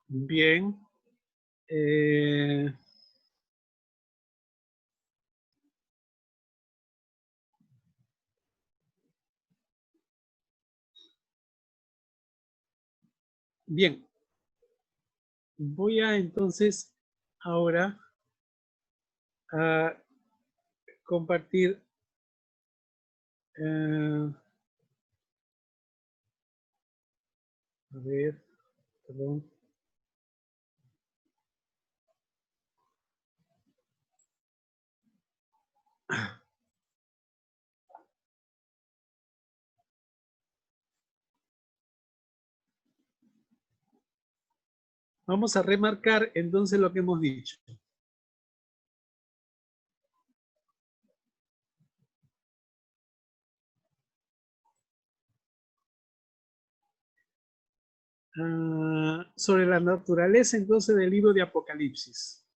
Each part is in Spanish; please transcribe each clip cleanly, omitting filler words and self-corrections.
Bien. Eh, bien. Voy a entonces ahora a compartir a ver, perdón. Vamos a remarcar entonces lo que hemos dicho. Sobre la naturaleza entonces del libro de Apocalipsis.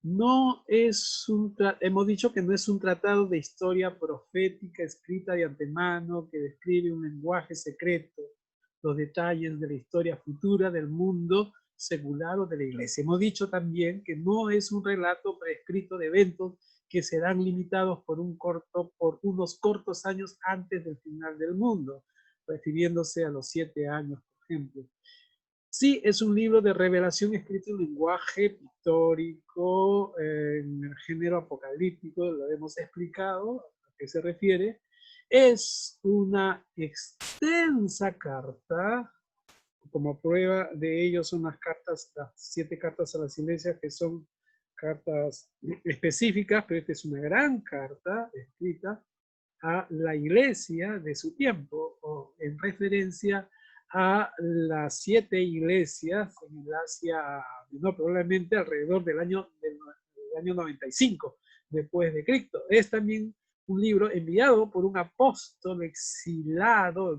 No es hemos dicho que no es un tratado de historia profética escrita de antemano que describe un lenguaje secreto, los detalles de la historia futura del mundo secular o de la iglesia. Hemos dicho también que no es un relato prescrito de eventos que serán limitados por unos cortos años antes del final del mundo, refiriéndose a los 7 años, por ejemplo. Sí, es un libro de revelación escrito en lenguaje pictórico, en el género apocalíptico, lo hemos explicado a qué se refiere. Es una extensa carta, como prueba de ello son las 7 cartas a las iglesias, que son cartas específicas, pero esta es una gran carta escrita a la iglesia de su tiempo, o en referencia a las 7 iglesias en el Asia, no, probablemente alrededor del año 95 después de Cristo. Es también un libro enviado por un apóstol exiliado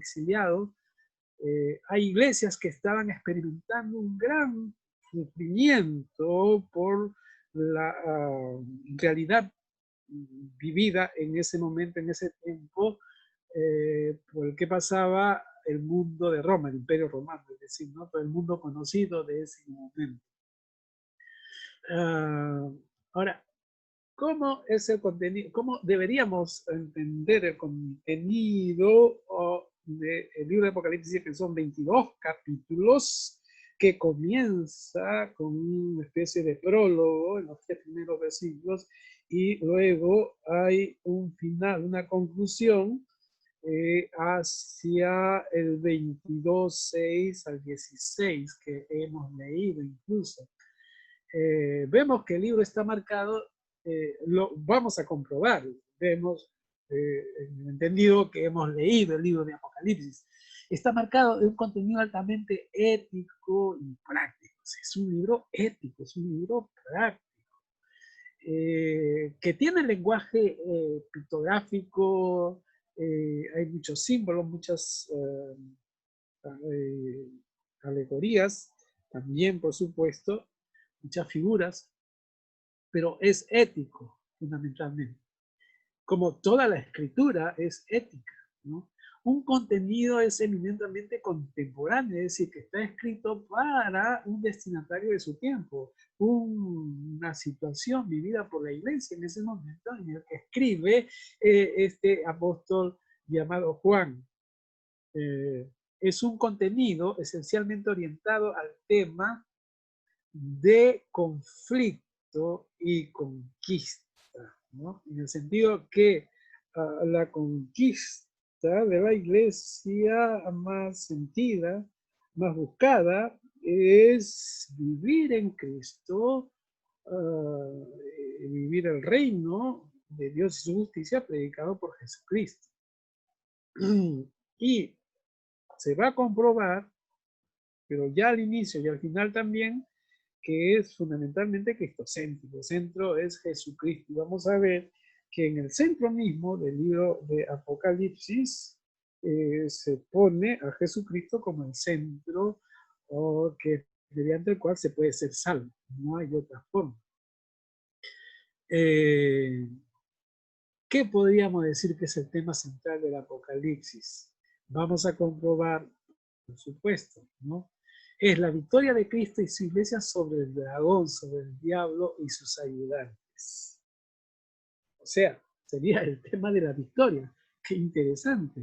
a iglesias que estaban experimentando un gran sufrimiento por la realidad vivida en ese momento, en ese tiempo, por el que pasaba el mundo de Roma, el Imperio Romano, es decir, ¿no? Todo el mundo conocido de ese momento. Ahora, ¿cómo es el contenido? ¿Cómo deberíamos entender el contenido del libro de Apocalipsis, que son 22 capítulos, que comienza con una especie de prólogo en los 3 primeros versículos y luego hay un final, una conclusión hacia el 22:6 al 16 que hemos leído incluso? Vemos que el libro está marcado, lo vamos a comprobar, vemos, entendido que hemos leído el libro de Apocalipsis, está marcado de un contenido altamente ético y práctico. Es un libro ético, es un libro práctico, que tiene lenguaje pictográfico, hay muchos símbolos, muchas alegorías, también por supuesto, muchas figuras, pero es ético fundamentalmente, como toda la escritura es ética, ¿no? Un contenido es eminentemente contemporáneo, es decir, que está escrito para un destinatario de su tiempo, una situación vivida por la iglesia en ese momento en el que escribe este apóstol llamado Juan. Es un contenido esencialmente orientado al tema de conflicto y conquista, ¿no? En el sentido que la conquista de la iglesia más sentida, más buscada, es vivir en Cristo, vivir el reino de Dios y su justicia predicado por Jesucristo. Y se va a comprobar, pero ya al inicio y al final también, que es fundamentalmente cristocéntrico. El centro es Jesucristo. Y vamos a ver que en el centro mismo del libro de Apocalipsis se pone a Jesucristo como el centro, o que mediante el cual se puede ser salvo. No hay otra forma. ¿Qué podríamos decir que es el tema central del Apocalipsis? Vamos a comprobar, por supuesto, ¿no? es la victoria de Cristo y su iglesia sobre el dragón, sobre el diablo y sus ayudantes. O sea, sería el tema de la victoria. Qué interesante.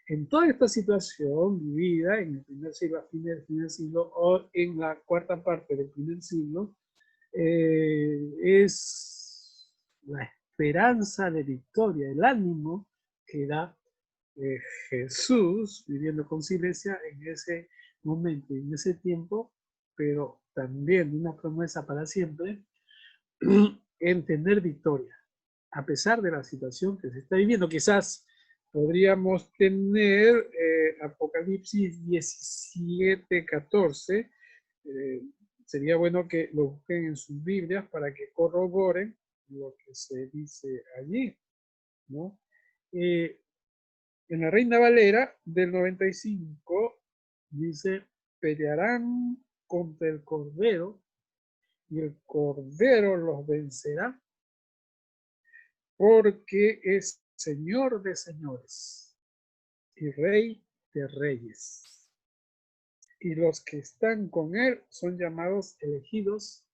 En toda esta situación vivida en el primer siglo, a fines del primer siglo, o en la cuarta parte del primer siglo, es la esperanza de victoria, el ánimo que da Jesús viviendo con su iglesia en ese momento, en ese tiempo, pero también una promesa para siempre, en tener victoria, a pesar de la situación que se está viviendo. Quizás podríamos tener Apocalipsis 17, 14, sería bueno que lo busquen en sus Biblias para que corroboren lo que se dice allí, ¿no? En la Reina Valera del 95 dice, pelearán contra el Cordero y el Cordero los vencerá porque es Señor de señores y Rey de reyes. Y los que están con él son llamados elegidos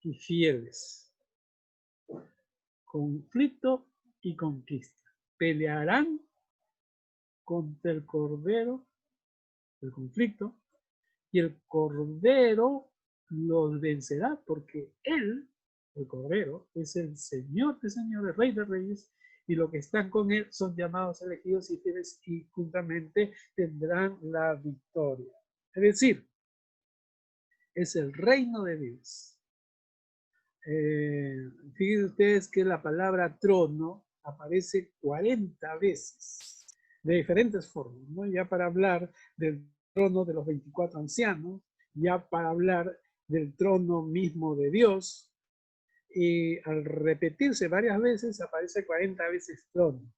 y fieles. Conflicto y conquista. Pelearán contra el Cordero, el conflicto, y el Cordero los vencerá porque él, el Cordero, es el Señor de señores, Rey de reyes, y los que están con él son llamados elegidos y fieles y juntamente tendrán la victoria. Es decir, es el reino de Dios. Fíjense ustedes que la palabra trono aparece 40 veces, de diferentes formas, ¿no? Ya para hablar del trono de los 24 ancianos, ya para hablar del trono mismo de Dios, y al repetirse varias veces aparece 40 veces trono,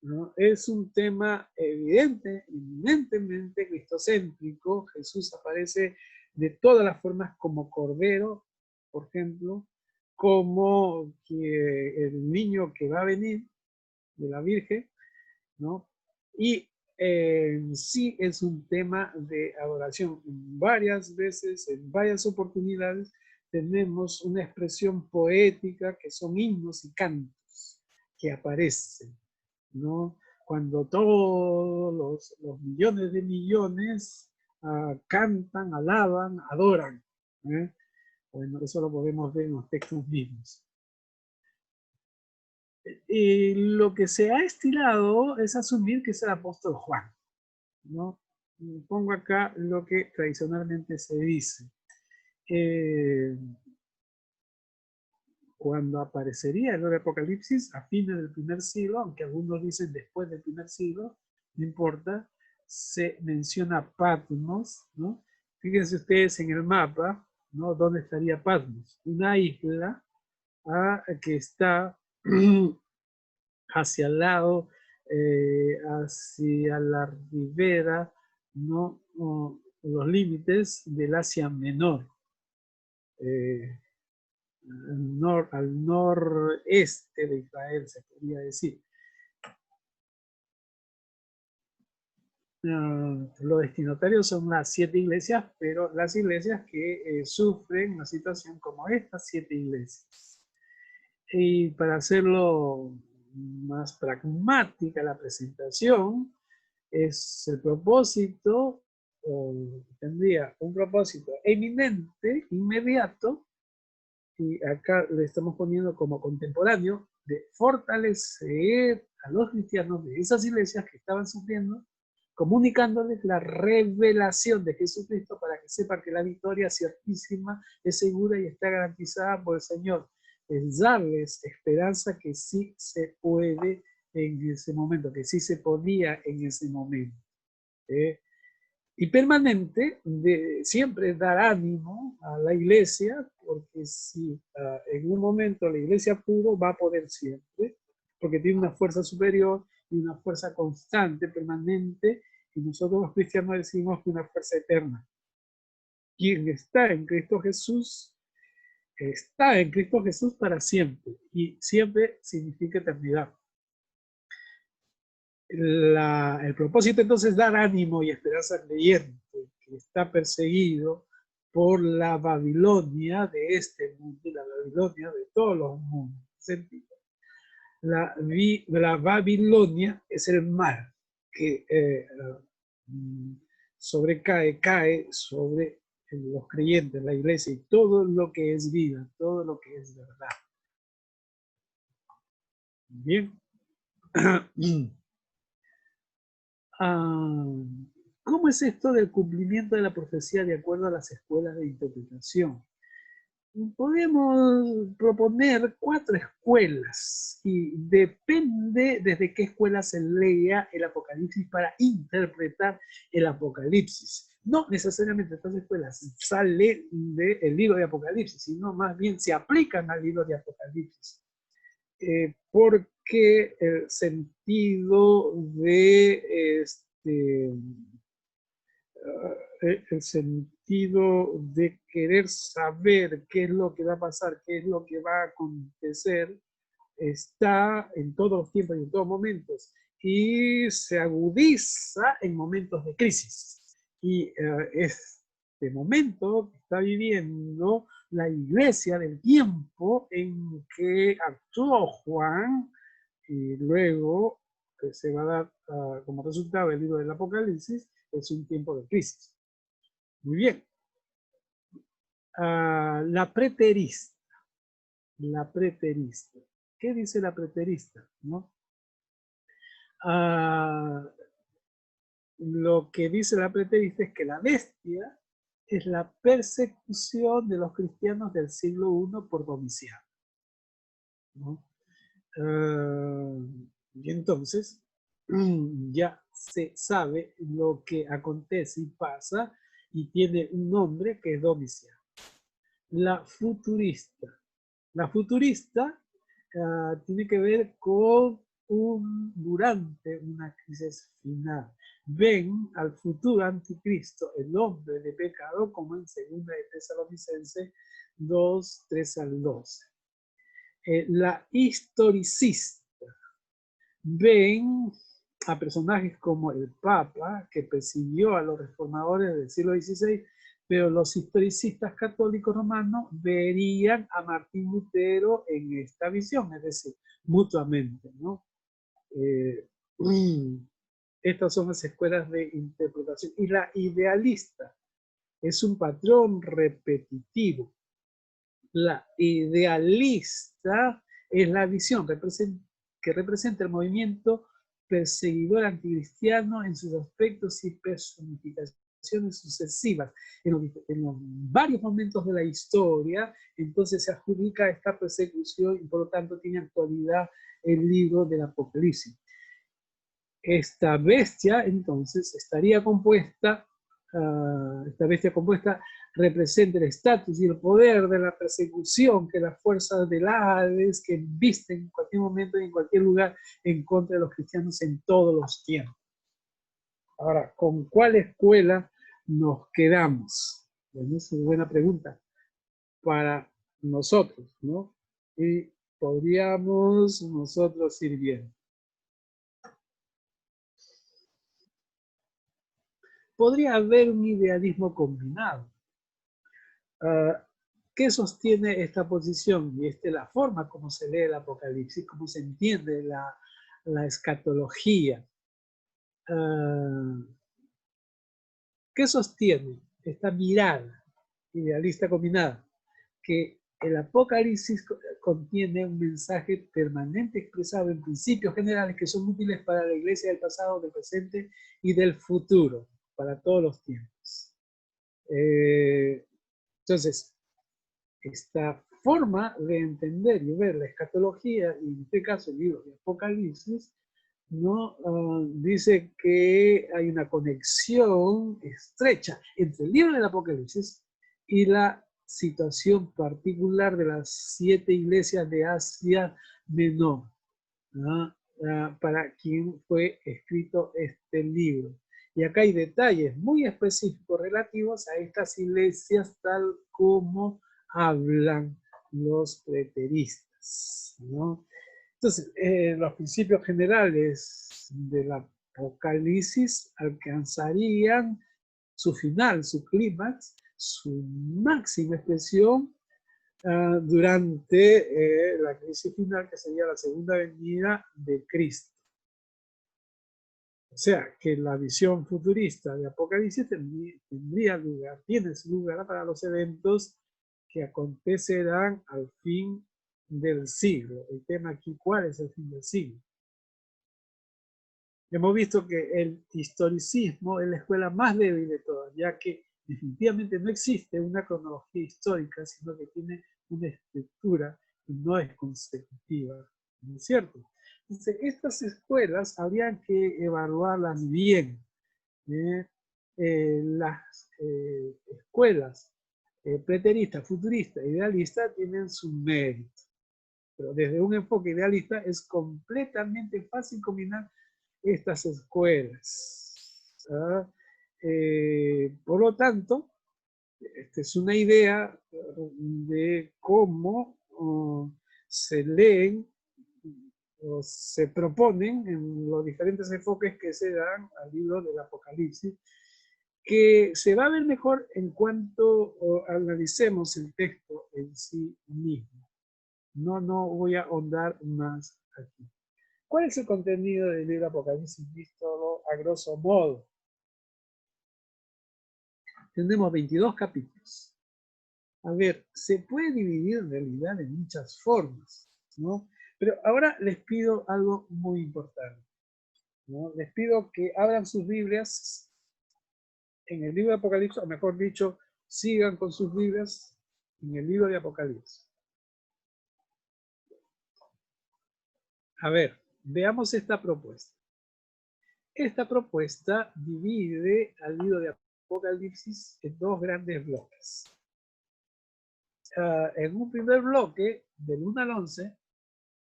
¿no? Es un tema evidente, eminentemente cristocéntrico. Jesús aparece de todas las formas como Cordero, por ejemplo, como que el niño que va a venir de la Virgen, ¿no? Y sí es un tema de adoración. Varias veces, en varias oportunidades, tenemos una expresión poética que son himnos y cantos que aparecen, ¿no? Cuando todos los millones de millones cantan, alaban, adoran, ¿eh? Bueno, eso lo podemos ver en los textos mismos. Y lo que se ha estilado es asumir que es el apóstol Juan, ¿no? Pongo acá lo que tradicionalmente se dice. Cuando aparecería el Apocalipsis a fines del primer siglo, aunque algunos dicen después del primer siglo, no importa, se menciona Patmos, ¿no? Fíjense ustedes en el mapa, ¿no? ¿Dónde estaría Patmos? Una isla que está hacia el lado, hacia la ribera, ¿no? Los límites del Asia Menor. Al noreste de Israel, se podría decir. Los destinatarios son las 7 iglesias, pero las iglesias que sufren una situación como estas 7 iglesias. Y para hacerlo más pragmática la presentación, es el propósito, tendría un propósito eminente, inmediato, y acá le estamos poniendo como contemporáneo, de fortalecer a los cristianos de esas iglesias que estaban sufriendo, comunicándoles la revelación de Jesucristo para que sepan que la victoria ciertísima es segura y está garantizada por el Señor. Es darles esperanza que sí se puede en ese momento, que sí se podía en ese momento. Y permanente, siempre dar ánimo a la iglesia, porque si en un momento la iglesia pudo, va a poder siempre, porque tiene una fuerza superior y una fuerza constante, permanente, y nosotros los cristianos decimos que una fuerza eterna. Quien está en Cristo Jesús, está en Cristo Jesús para siempre, y siempre significa eternidad. El propósito entonces es dar ánimo y esperanza al creyente, que está perseguido por la Babilonia de este mundo y la Babilonia de todos los mundos. La Babilonia es el mal que cae sobre los creyentes, la iglesia y todo lo que es vida, todo lo que es verdad. Bien. ¿Cómo es esto del cumplimiento de la profecía de acuerdo a las escuelas de interpretación? Podemos proponer 4 escuelas y depende desde qué escuela se lea el Apocalipsis para interpretar el Apocalipsis. No necesariamente estas escuelas salen del libro de Apocalipsis, sino más bien se aplican al libro de Apocalipsis. Porque el sentido de el sentido de querer saber qué es lo que va a pasar, qué es lo que va a acontecer, está en todos los tiempos y en todos momentos, y se agudiza en momentos de crisis. Y este momento que está viviendo la iglesia del tiempo en que actuó Juan, y luego que se va a dar como resultado el libro del Apocalipsis, es un tiempo de crisis. Muy bien. La preterista. La preterista. ¿Qué dice la preterista? ¿No? Lo que dice la preterista es que la bestia es la persecución de los cristianos del siglo I por Domiciano, ¿no? Y entonces ya se sabe lo que acontece y pasa y tiene un nombre que es Domiciano. La futurista. La futurista tiene que ver con durante una crisis final. Ven al futuro anticristo, el hombre de pecado, como en 2 de Tesalonicenses 2, 3 al 12. La historicista. Ven a personajes como el Papa, que persiguió a los reformadores del siglo XVI, pero los historicistas católicos romanos verían a Martín Lutero en esta visión, es decir, mutuamente, ¿no? Estas son las escuelas de interpretación. Y la idealista es un patrón repetitivo. La idealista es la visión que representa el movimiento perseguidor anticristiano en sus aspectos y personificaciones sucesivas. En los varios momentos de la historia, entonces se adjudica esta persecución y por lo tanto tiene actualidad el libro del Apocalipsis. Esta bestia, entonces, estaría compuesta, representa el estatus y el poder de la persecución que las fuerzas del Hades que visten en cualquier momento y en cualquier lugar en contra de los cristianos en todos los tiempos. Ahora, ¿con cuál escuela nos quedamos? Bueno, esa es una buena pregunta para nosotros, ¿no? Y podríamos nosotros ir bien. Podría haber un idealismo combinado. ¿Qué sostiene esta posición? Y esta es la forma como se lee el Apocalipsis, cómo se entiende la escatología. ¿Qué sostiene esta mirada idealista combinada? Que el Apocalipsis contiene un mensaje permanente expresado en principios generales que son útiles para la iglesia del pasado, del presente y del futuro, para todos los tiempos. Entonces, esta forma de entender y ver la escatología, y en este caso el libro de Apocalipsis, ¿no? Dice que hay una conexión estrecha entre el libro del Apocalipsis y la situación particular de las 7 iglesias de Asia Menor, ¿no? Para quien fue escrito este libro. Y acá hay detalles muy específicos relativos a estas iglesias tal como hablan los preteristas, ¿no? Entonces, los principios generales del Apocalipsis alcanzarían su final, su clímax, su máxima expresión durante la crisis final, que sería la segunda venida de Cristo. O sea, que la visión futurista de Apocalipsis tendría lugar, tiene lugar para los eventos que acontecerán al fin del siglo. El tema aquí, ¿cuál es el fin del siglo? Hemos visto que el historicismo es la escuela más débil de todas, ya que definitivamente no existe una cronología histórica, sino que tiene una estructura y no es consecutiva, ¿no es cierto? Entonces, estas escuelas habrían que evaluarlas bien. Las escuelas preteristas, futuristas, idealistas tienen su mérito, pero desde un enfoque idealista es completamente fácil combinar estas escuelas. Por lo tanto, esta es una idea de cómo se leen o se proponen en los diferentes enfoques que se dan al libro del Apocalipsis, que se va a ver mejor en cuanto analicemos el texto en sí mismo. No voy a ahondar más aquí. ¿Cuál es el contenido del libro Apocalipsis visto a grosso modo? Tenemos 22 capítulos. A ver, se puede dividir en realidad en muchas formas, ¿no? Pero ahora les pido algo muy importante, ¿no? Les pido que abran sus Biblias en el libro de Apocalipsis, o mejor dicho, sigan con sus Biblias en el libro de Apocalipsis. A ver, veamos esta propuesta. Esta propuesta divide al libro de Apocalipsis en dos grandes bloques. En un primer bloque, del 1 al 11,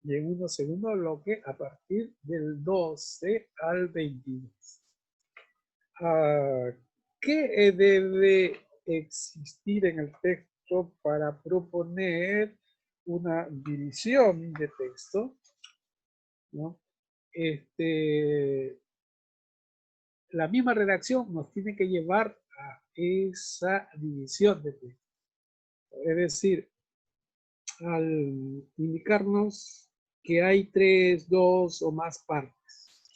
y en un segundo bloque, a partir del 12 al 22. ¿Qué debe existir en el texto para proponer una división de texto? ¿No? La misma redacción nos tiene que llevar a esa división de texto. Es decir, al indicarnos que hay 3, 2 o más partes.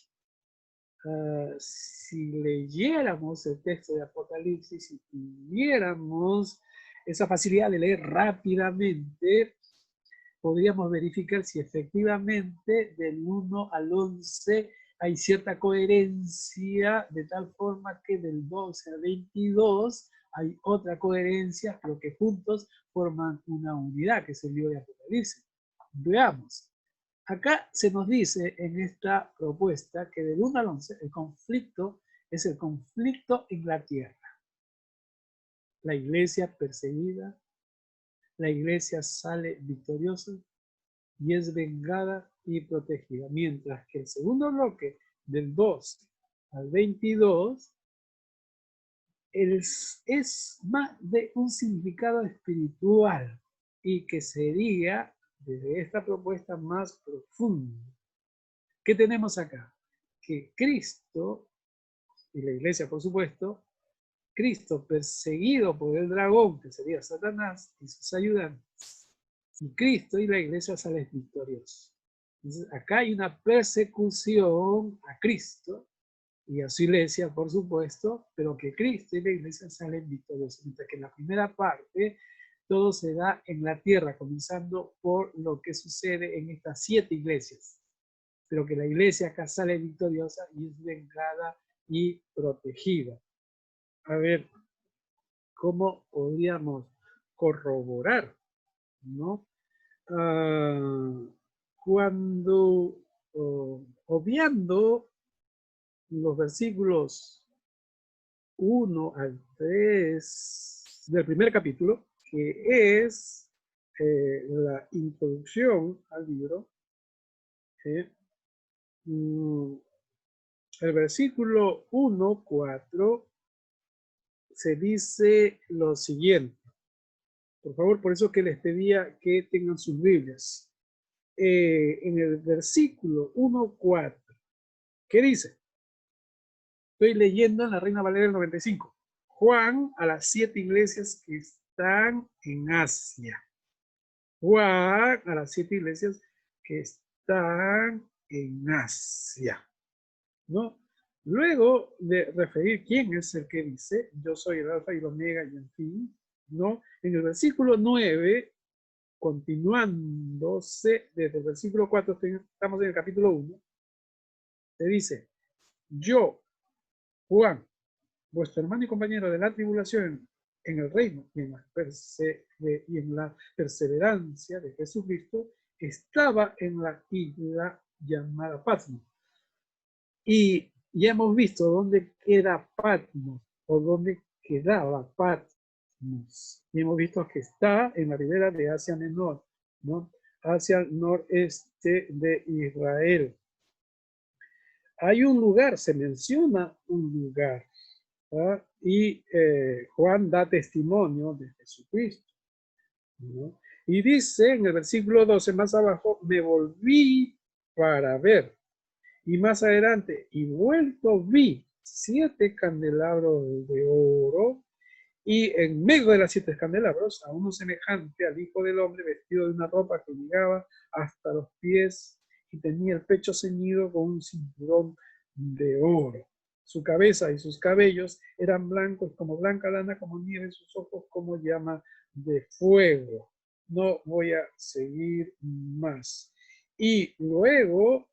Si leyéramos el texto de Apocalipsis y tuviéramos esa facilidad de leer rápidamente, podríamos verificar si efectivamente del 1 al 11 hay cierta coherencia, de tal forma que del 12 al 22 hay otra coherencia, pero que juntos forman una unidad, que es el libro de Apocalipsis. Veamos. Acá se nos dice en esta propuesta que del 1 al 11 el conflicto es el conflicto en la tierra. La iglesia perseguida, la iglesia sale victoriosa y es vengada y protegida. Mientras que el segundo bloque, del 12 al 22, es más de un significado espiritual y que sería, desde esta propuesta, más profundo. ¿Qué tenemos acá? Que Cristo, y la iglesia por supuesto, Cristo perseguido por el dragón, que sería Satanás, y sus ayudantes, y Cristo y la iglesia salen victoriosos. Entonces, acá hay una persecución a Cristo y a su iglesia, por supuesto, pero que Cristo y la iglesia salen victoriosos. Mientras que en la primera parte todo se da en la tierra, comenzando por lo que sucede en estas 7 iglesias. Pero que la iglesia acá sale victoriosa y es vengada y protegida. A ver, ¿cómo podríamos corroborar, ¿no? Cuando, obviando los versículos 1 al 3 del primer capítulo, que es la introducción al libro, el versículo 1, 4, se dice lo siguiente. Por favor, por eso que les pedía que tengan sus Biblias. En el versículo 1, 4, ¿qué dice? Estoy leyendo en la Reina Valera del 95. Juan a las 7 iglesias que están en Asia. Juan a las 7 iglesias que están en Asia, ¿no? Luego de referir quién es el que dice, yo soy el alfa y el omega y en fin, ¿no? En el versículo 9, continuándose desde el versículo 4, estamos en el capítulo 1, te dice, yo, Juan, vuestro hermano y compañero de la tribulación en el reino y en la perseverancia de Jesucristo, estaba en la isla llamada Patmos. Y ya hemos visto dónde queda Patmos o dónde quedaba Patmos. Y hemos visto que está en la ribera de Asia Menor, ¿no? Hacia el noreste de Israel. Hay un lugar, se menciona un lugar, ¿ah? Y Juan da testimonio de Jesucristo, ¿no? Y dice en el versículo 12 más abajo, me volví para ver. Y más adelante, y vuelto vi 7 candelabros de oro, y en medio de las 7 candelabros, a uno semejante al Hijo del Hombre, vestido de una ropa que llegaba hasta los pies, y tenía el pecho ceñido con un cinturón de oro. Su cabeza y sus cabellos eran blancos como blanca lana, como nieve, sus ojos como llama de fuego. No voy a seguir más. Y luego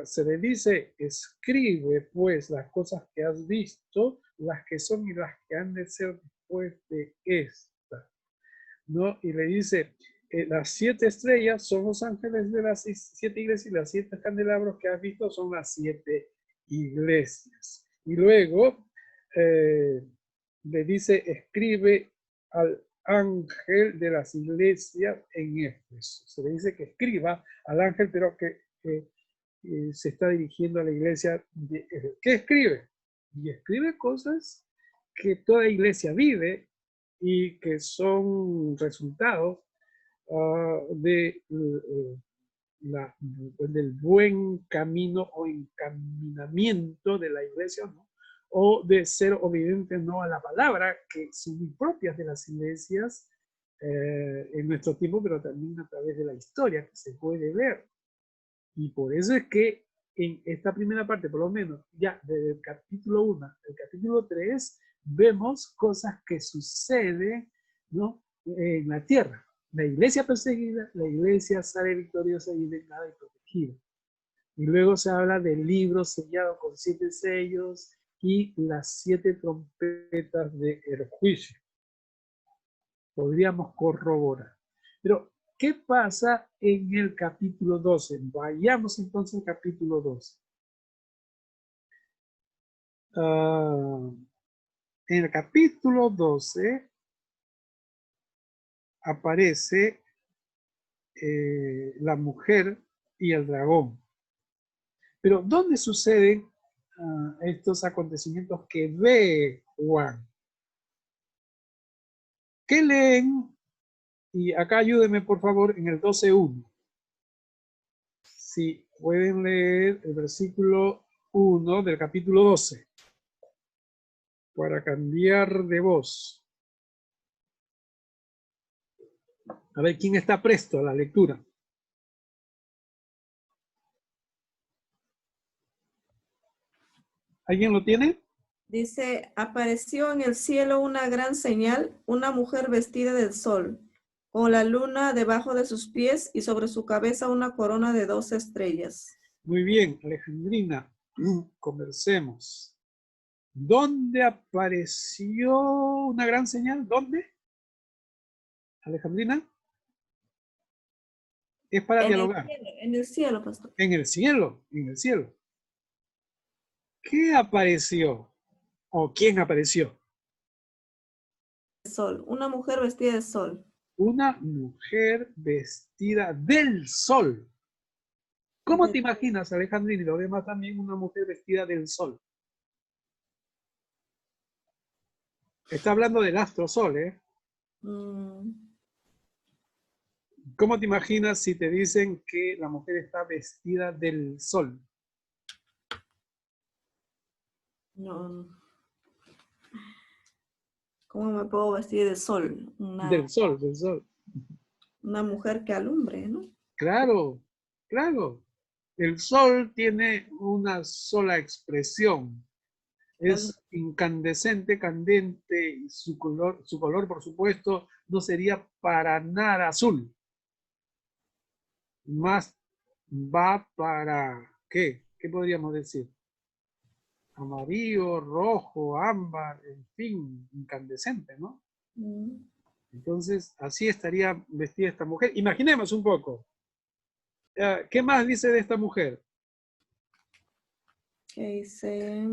se le dice, escribe pues las cosas que has visto, las que son y las que han de ser después de esta, ¿no? Y le dice, las 7 estrellas son los ángeles de las 7 iglesias y las 7 candelabros que has visto son las 7 iglesias. Y luego le dice, escribe al ángel de las iglesias en Éfeso. Se le dice que escriba al ángel, pero que se está dirigiendo a la iglesia. ¿Qué escribe? Y escribe cosas que toda iglesia vive y que son resultados del buen camino o encaminamiento de la iglesia, ¿no? O de ser obediente no a la palabra, que son muy propias de las iglesias en nuestro tiempo, pero también a través de la historia que se puede ver. Y por eso es que en esta primera parte, por lo menos, ya desde el capítulo 1 al capítulo 3, vemos cosas que suceden, ¿no?, en la tierra. La iglesia perseguida, la iglesia sale victoriosa y vengada y protegida. Y luego se habla del libro sellado con 7 sellos y las 7 trompetas del juicio. Podríamos corroborar. Pero, ¿qué pasa en el capítulo 12? Vayamos entonces al capítulo 12. En el capítulo 12 aparece la mujer y el dragón. Pero ¿dónde suceden estos acontecimientos que ve Juan? ¿Qué leen? Y acá ayúdenme por favor en el 12.1. Si pueden leer el versículo 1 del capítulo 12 para cambiar de voz. A ver, ¿quién está presto a la lectura? ¿Alguien lo tiene? Dice, apareció en el cielo una gran señal, una mujer vestida del sol, con la luna debajo de sus pies y sobre su cabeza una corona de 12 estrellas. Muy bien, Alejandrina, conversemos. ¿Dónde apareció una gran señal? ¿Dónde? Alejandrina. Es para dialogar. En el cielo, pastor. En el cielo, en el cielo. ¿Qué apareció? ¿O quién apareció? El sol, una mujer vestida de sol. Una mujer vestida del sol. ¿Cómo te imaginas, Alejandrina, y lo demás también, una mujer vestida del sol? Está hablando del astro sol, ¿eh? ¿Cómo te imaginas si te dicen que la mujer está vestida del sol? No. ¿Cómo me puedo vestir del sol? Del sol, del sol. Una mujer que alumbre, ¿no? Claro, claro. El sol tiene una sola expresión. Alum- Es incandescente, candente, y su color, por supuesto, no sería para nada azul. Más va para, ¿qué? ¿Qué podríamos decir? Amarillo, rojo, ámbar, en fin, incandescente, ¿no? Mm. Entonces, así estaría vestida esta mujer. Imaginemos un poco. ¿Qué más dice de esta mujer? Que dice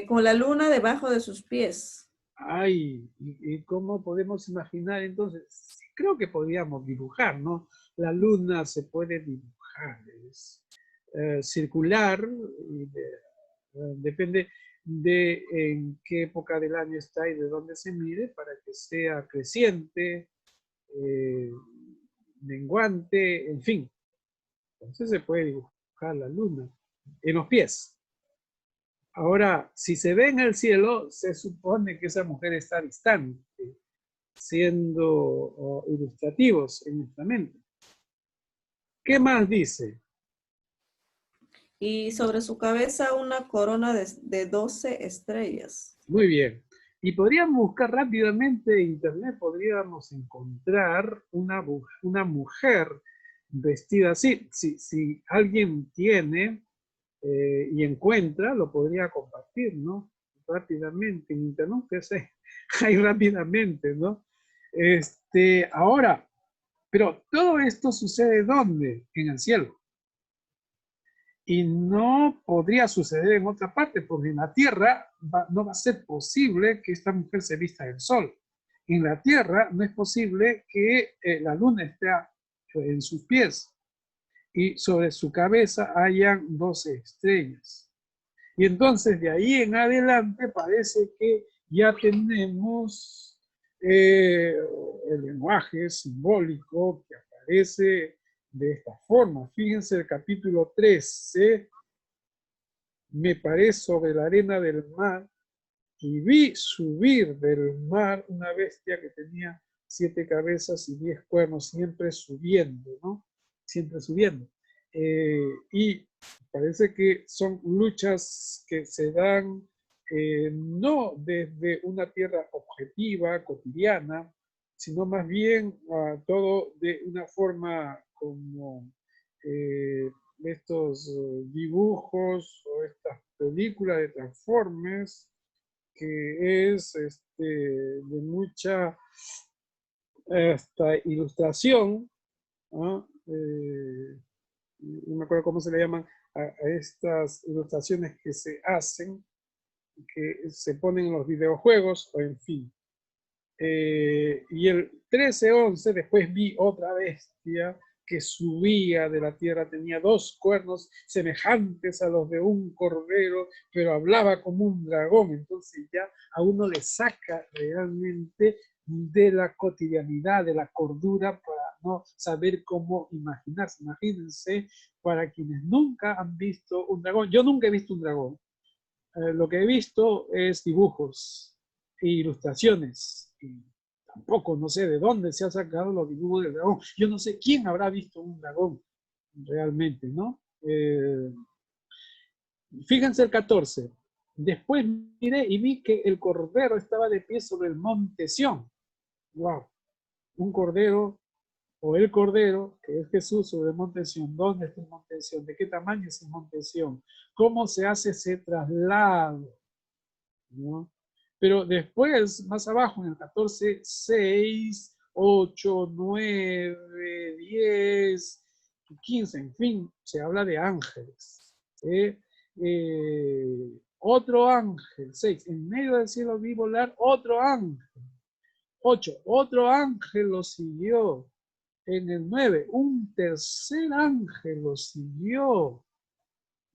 con la luna debajo de sus pies. Ay, ¿y cómo podemos imaginar entonces? Sí, creo que podríamos dibujar, ¿no? La luna se puede dibujar, es circular, y depende de en qué época del año está y de dónde se mide para que sea creciente, eh, menguante, en fin. Entonces se puede dibujar la luna en los pies. Ahora, si se ve en el cielo, se supone que esa mujer está distante, siendo ilustrativos en nuestra mente. ¿Qué más dice? Y sobre su cabeza una corona de 12 estrellas. Muy bien. Y podríamos buscar rápidamente en internet, podríamos encontrar una mujer vestida así. Si alguien tiene y encuentra, lo podría compartir, ¿no? Rápidamente en internet, que sé, hay rápidamente, ¿no? Ahora, pero todo esto sucede ¿dónde? En el cielo. Y no podría suceder en otra parte, porque en la tierra no va a ser posible que esta mujer se vista del sol. En la tierra no es posible que la luna esté en sus pies y sobre su cabeza hayan 12 estrellas. Y entonces de ahí en adelante parece que ya tenemos el lenguaje simbólico que aparece de esta forma. Fíjense el capítulo 13, me paré sobre la arena del mar y vi subir del mar una bestia que tenía 7 cabezas y 10 cuernos, siempre subiendo, ¿no? Siempre subiendo. Y parece que son luchas que se dan no desde una tierra objetiva, cotidiana, sino más bien todo de una forma como estos dibujos o estas películas de Transformers, que es de mucha ilustración, ¿no? No me acuerdo cómo se le llaman a estas ilustraciones que se hacen, que se ponen en los videojuegos, o en fin. Y el 13-11 después vi otra bestia que subía de la tierra, tenía 2 cuernos semejantes a los de un cordero, pero hablaba como un dragón. Entonces ya a uno le saca realmente de la cotidianidad, de la cordura, para no saber cómo imaginarse. Imagínense, para quienes nunca han visto un dragón, yo nunca he visto un dragón, lo que he visto es dibujos e ilustraciones. Y tampoco no sé de dónde se han sacado los dibujos del dragón. Yo no sé quién habrá visto un dragón realmente, ¿no? Fíjense el 14. Después miré y vi que el cordero estaba de pie sobre el monte Sión. ¡Wow! Un cordero o el cordero, que es Jesús, sobre el monte Sión. ¿Dónde está el monte Sión? ¿De qué tamaño es el monte Sión? ¿Cómo se hace ese traslado? ¿No? Pero después, más abajo, en el 14, 6, 8, 9, 10, 15, en fin, se habla de ángeles. Otro ángel, 6, en medio del cielo vi volar otro ángel. 8, otro ángel lo siguió. En el 9, un tercer ángel lo siguió,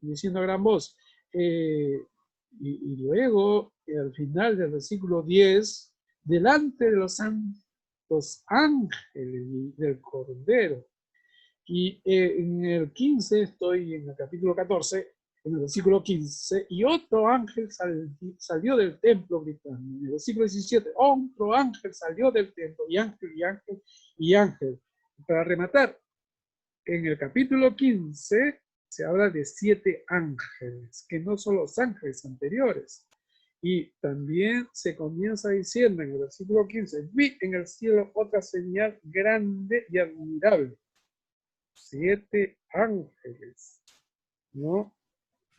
diciendo a gran voz. Y luego, al final del versículo 10, delante de los santos ángeles del Cordero. Y en el 15, estoy en el capítulo 14, En el versículo 15, y otro ángel salió del templo gritando. En el versículo 17, otro ángel salió del templo, y ángel, y ángel, y ángel. Para rematar, en el capítulo 15 se habla de 7 ángeles, que no son los ángeles anteriores. Y también se comienza diciendo en el versículo 15, vi en el cielo otra señal grande y admirable. 7 ángeles, ¿no?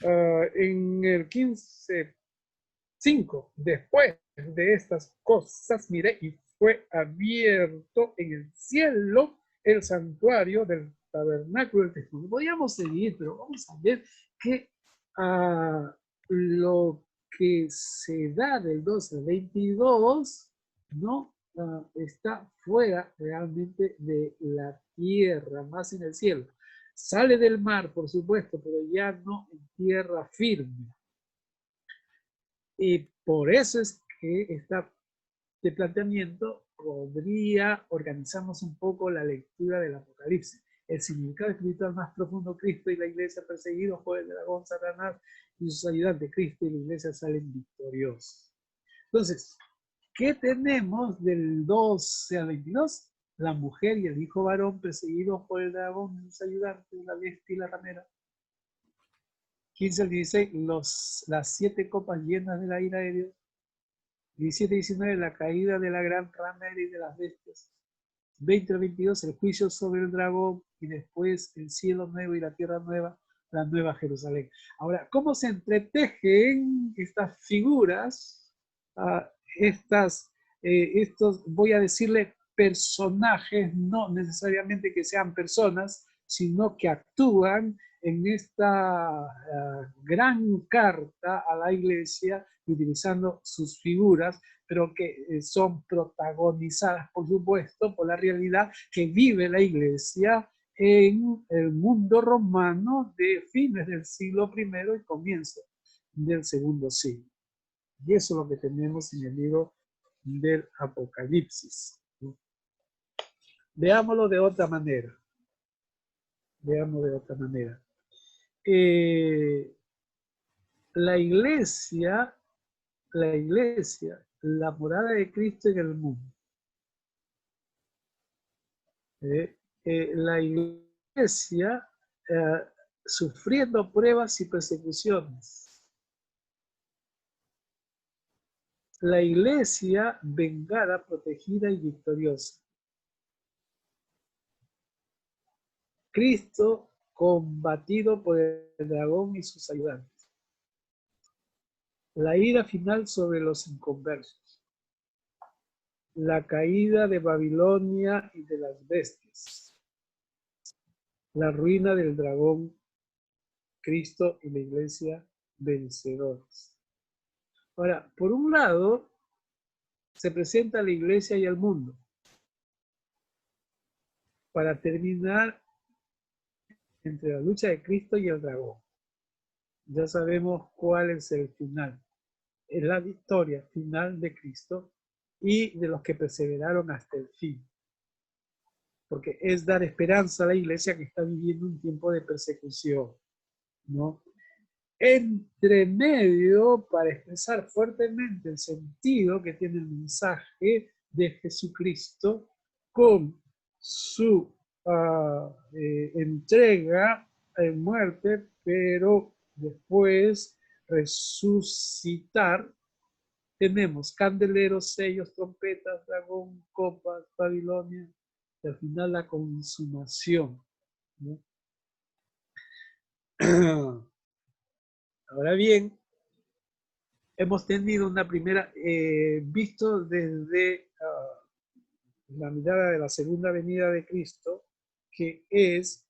En el 15:5, después de estas cosas, miré y fue abierto en el cielo el santuario del tabernáculo del testimonio. Podríamos seguir, pero vamos a ver que lo que se da del 12 al 22, ¿no? Está fuera realmente de la tierra, más en el cielo. Sale del mar, por supuesto, pero ya no en tierra firme. Y por eso es que este planteamiento podría organizarnos un poco la lectura del Apocalipsis. El significado espiritual más profundo, Cristo y la iglesia perseguidos por el dragón Satanás y sus ayudantes, Cristo y la iglesia salen victoriosos. Entonces, ¿qué tenemos del 12 al 22? La mujer y el hijo varón perseguidos por el dragón y sus ayudantes, la bestia y la ramera. 15 al 16, las 7 copas llenas de la ira de Dios. 17 y 19, la caída de la gran ramera y de las bestias. 20 al 22, el juicio sobre el dragón y después el cielo nuevo y la tierra nueva, la nueva Jerusalén. Ahora, ¿cómo se entretejen estas figuras, estos, voy a decirle, personajes, no necesariamente que sean personas, sino que actúan en esta gran carta a la iglesia, utilizando sus figuras, pero que son protagonizadas, por supuesto, por la realidad que vive la iglesia en el mundo romano de fines del siglo I y comienzo del segundo siglo. Y eso es lo que tenemos en el libro del Apocalipsis. Veámoslo de otra manera. Veámoslo de otra manera. La iglesia, la morada de Cristo en el mundo. La iglesia sufriendo pruebas y persecuciones. La iglesia vengada, protegida y victoriosa. Cristo combatido por el dragón y sus ayudantes. La ira final sobre los inconversos. La caída de Babilonia y de las bestias. La ruina del dragón, Cristo y la iglesia vencedores. Ahora, por un lado, se presenta a la iglesia y al mundo. Para terminar entre la lucha de Cristo y el dragón. Ya sabemos cuál es el final. Es la victoria final de Cristo y de los que perseveraron hasta el fin. Porque es dar esperanza a la iglesia que está viviendo un tiempo de persecución, ¿no? Entre medio, para expresar fuertemente el sentido que tiene el mensaje de Jesucristo con su entrega en muerte, pero después resucitar, tenemos candeleros, sellos, trompetas, dragón, copas, Babilonia, y al final la consumación, ¿no? Ahora bien, hemos tenido una primera, visto desde la mirada de la segunda venida de Cristo, que es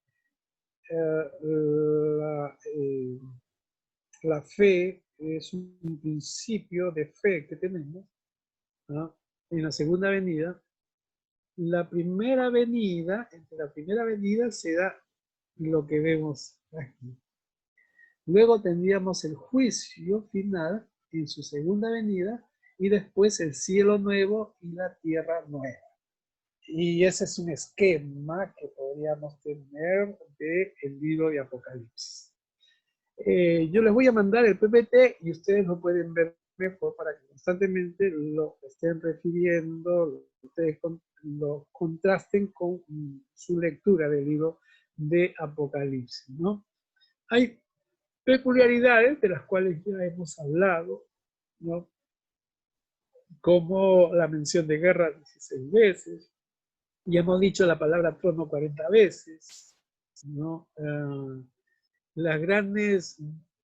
la fe, es un principio de fe que tenemos, ¿no? En la segunda venida. La primera venida, entre la primera venida se da lo que vemos aquí. Luego tendríamos el juicio final en su segunda venida y después el cielo nuevo y la tierra nueva. Y ese es un esquema que podríamos tener del libro de Apocalipsis. Yo les voy a mandar el PPT y ustedes lo pueden ver mejor para que constantemente lo estén refiriendo, ustedes lo contrasten con su lectura del libro de Apocalipsis, ¿no? Hay peculiaridades de las cuales ya hemos hablado, ¿no? Como la mención de guerra 16 veces, ya hemos dicho la palabra trono 40 veces, ¿no? Las grandes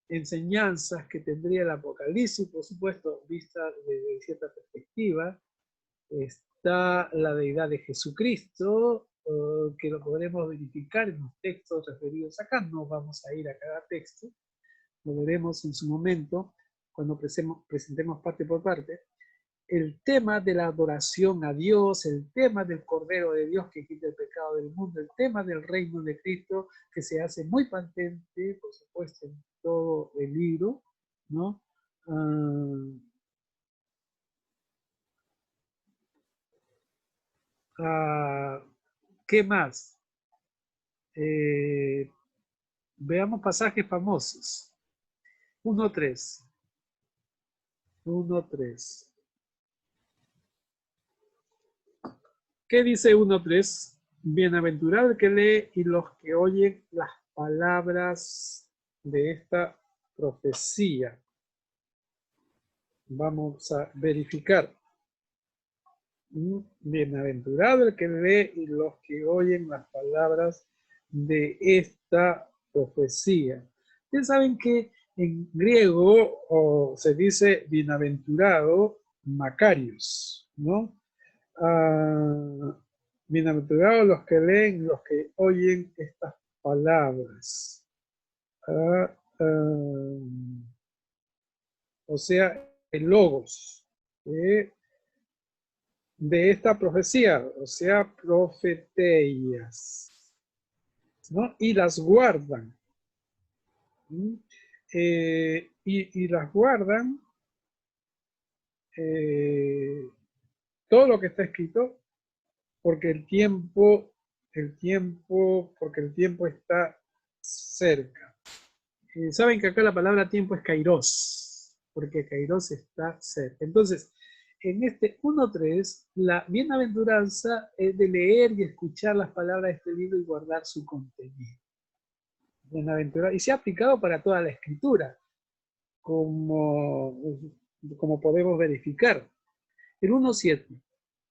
enseñanzas que tendría el Apocalipsis, por supuesto, vista desde cierta perspectiva, está la deidad de Jesucristo, que lo podremos verificar en los textos referidos acá, no vamos a ir a cada texto, lo veremos en su momento, cuando presentemos parte por parte. El tema de la adoración a Dios, el tema del Cordero de Dios que quita el pecado del mundo, el tema del reino de Cristo, que se hace muy patente, por supuesto, en todo el libro, ¿no? ¿Qué más? Veamos pasajes famosos. 1.3. 1.3. ¿Qué dice 1.3? Bienaventurado el que lee y los que oyen las palabras de esta profecía. Vamos a verificar. Bienaventurado el que lee y los que oyen las palabras de esta profecía. Ustedes saben que en griego se dice bienaventurado Macarios, ¿no? Bienaventurados los que leen, los que oyen estas palabras. O sea, el logos de esta profecía, o sea, profetías, ¿no? Y las guardan. Y las guardan todo lo que está escrito, porque el tiempo está cerca. Saben que acá la palabra tiempo es kairos, porque kairos está cerca. Entonces, en este 1.3, la bienaventuranza es de leer y escuchar las palabras de este libro y guardar su contenido. Bienaventurado, y se ha aplicado para toda la escritura, como podemos verificar. El 1.7,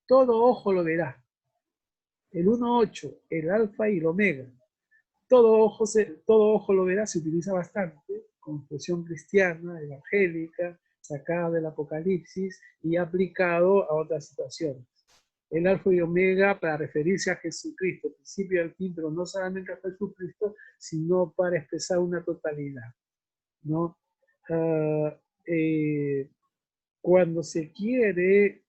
todo ojo lo verá. El 1.8, el alfa y el omega. Todo ojo lo verá, se utiliza bastante, como expresión cristiana, evangélica, sacada del Apocalipsis y aplicado a otras situaciones. El alfa y omega para referirse a Jesucristo, principio y al fin, pero no solamente a Jesucristo, sino para expresar una totalidad, ¿no? Cuando se quiere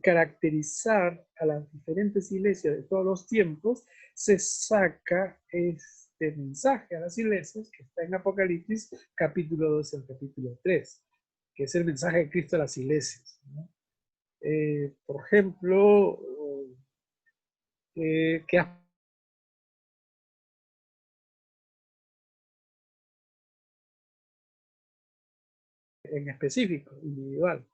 caracterizar a las diferentes iglesias de todos los tiempos, se saca este mensaje a las iglesias que está en Apocalipsis capítulo 12 al capítulo 3, que es el mensaje de Cristo a las iglesias, ¿no? Por ejemplo, que en específico, individual.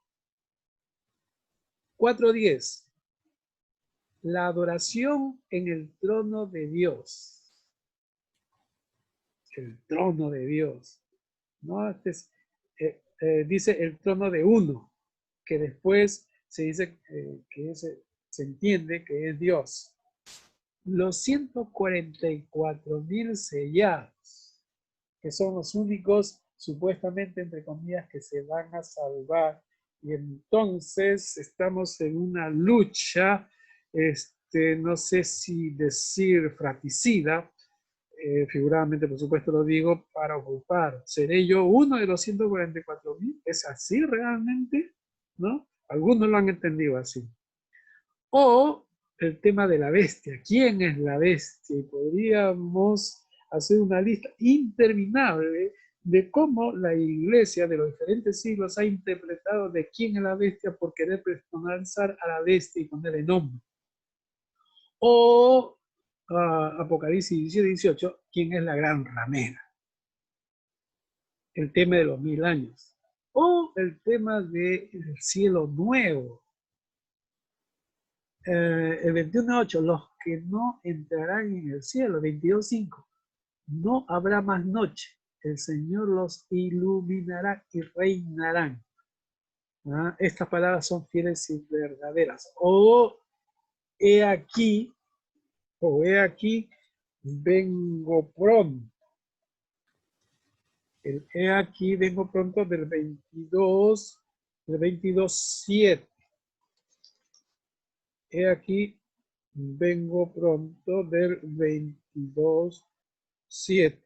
4.10. La adoración en el trono de Dios. El trono de Dios, ¿no? Este es, dice el trono de uno, que después se dice que se entiende que es Dios. Los 144.000 sellados, que son los únicos, supuestamente, entre comillas, que se van a salvar. Y entonces estamos en una lucha, no sé si decir fratricida, figuradamente, por supuesto, lo digo, para ocupar. ¿Seré yo uno de los 144.000? ¿Es así realmente? ¿No? Algunos lo han entendido así. O el tema de la bestia. ¿Quién es la bestia? Y podríamos hacer una lista interminable de cómo la iglesia de los diferentes siglos ha interpretado de quién es la bestia por querer personalizar a la bestia y ponerle nombre. O Apocalipsis 17-18, ¿quién es la gran ramera? el tema de los 1000 años, o el tema del cielo nuevo. El 21.8, los que no entrarán en el cielo. 22.5, no habrá más noche, el Señor los iluminará y reinarán. Estas palabras son fieles y verdaderas. He aquí, vengo pronto. El he aquí, vengo pronto del 22.7. He aquí, vengo pronto del 22.7.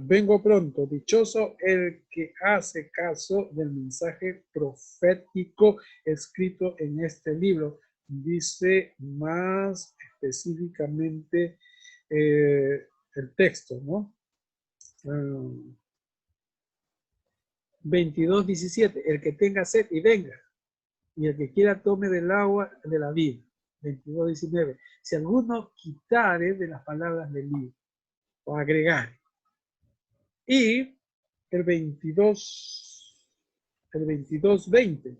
Vengo pronto, dichoso el que hace caso del mensaje profético escrito en este libro. Dice más específicamente el texto, ¿no? 22.17, el que tenga sed y venga, y el que quiera tome del agua de la vida. 22.19, si alguno quitare de las palabras del libro, o agregar. Y el 22.20,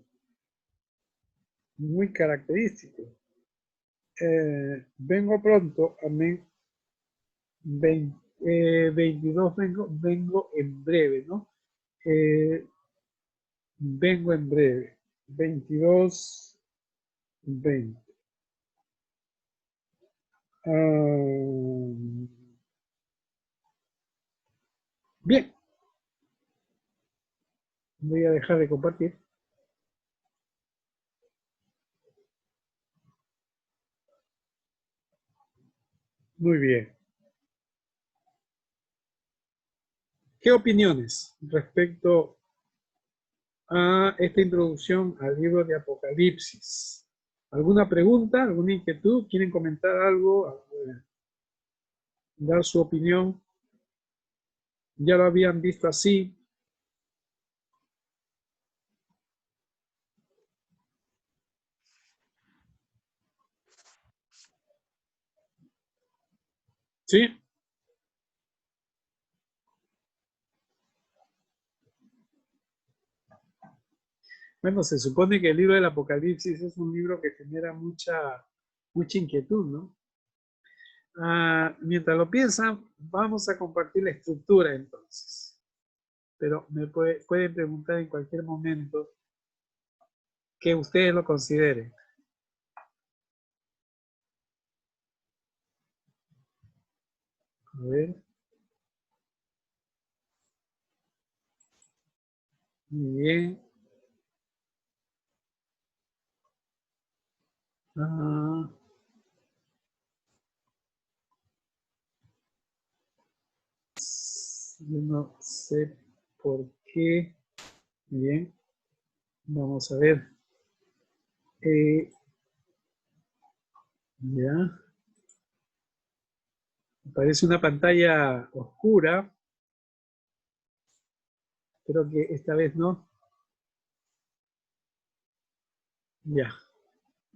muy característico. Vengo pronto, amén. 22, vengo en breve, ¿no? Vengo en breve. 22.20. Bien. Voy a dejar de compartir. Muy bien. ¿Qué opiniones respecto a esta introducción al libro de Apocalipsis? ¿Alguna pregunta? ¿Alguna inquietud? ¿Quieren comentar algo? ¿Dar su opinión? ¿Ya lo habían visto así? ¿Sí? Bueno, se supone que el libro del Apocalipsis es un libro que genera mucha inquietud, ¿no? Mientras lo piensan, vamos a compartir la estructura entonces. Pero me pueden preguntar en cualquier momento que ustedes lo consideren. A ver. Muy bien. Yo no sé por qué. Bien. Vamos a ver. Ya. Parece una pantalla oscura. Espero que esta vez no. Ya.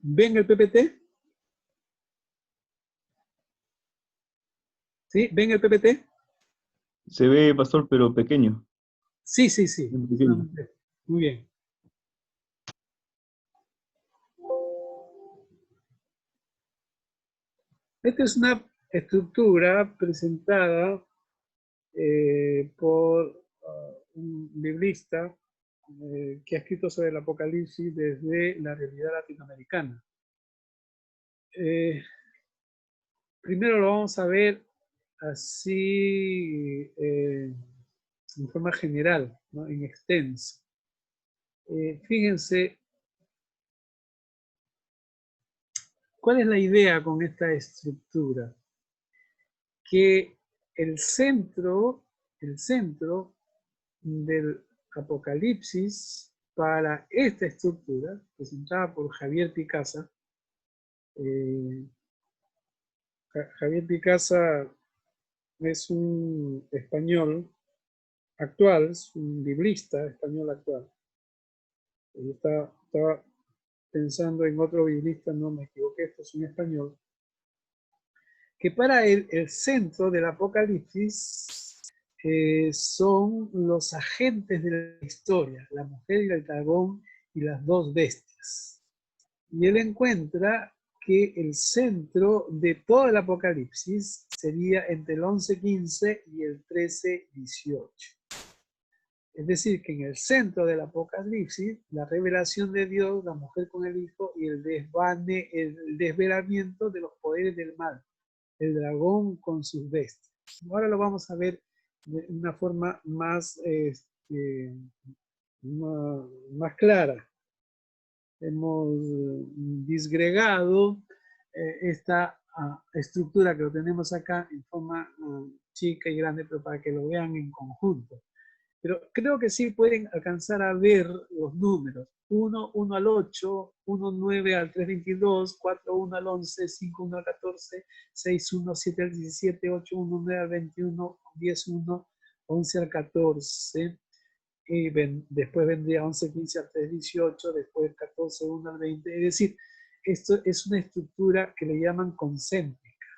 ¿Ven el PPT? ¿Sí? ¿Ven el PPT? Se ve, pastor, pero pequeño. Sí, sí, sí. Muy pequeño. Muy bien. Esta es una estructura presentada por un librista que ha escrito sobre el Apocalipsis desde la realidad latinoamericana. Primero lo vamos a ver así en forma general, ¿no? En extenso. Fíjense, ¿cuál es la idea con esta estructura? Que el centro del Apocalipsis para esta estructura, presentada por Javier Picasa. Javier Picasa es un español actual, es un biblista español actual. Estaba pensando en otro biblista, no me equivoqué, esto es un español. Que para él el centro del Apocalipsis son los agentes de la historia, la mujer y el dragón y las dos bestias. Y él encuentra que el centro de todo el Apocalipsis sería entre el 11:15 y el 13:18. Es decir, que en el centro del Apocalipsis, la revelación de Dios, la mujer con el hijo y el desvelamiento de los poderes del mal, el dragón con sus bestias. Ahora lo vamos a ver de una forma más clara. Hemos disgregado esta estructura que lo tenemos acá en forma chica y grande, pero para que lo vean en conjunto. Pero creo que sí pueden alcanzar a ver los números. 1, 1 al 8, 1, 9 al 3, 22, 4, 1 al 11, 5, 1 al 14, 6, 1, 7 al 17, 8, 1, 9 al 21, 10, 1, 11 al 14. Y después vendría 11, 15 al 3, 18, después 14, 1 al 20. Es decir, esto es una estructura que le llaman concéntrica.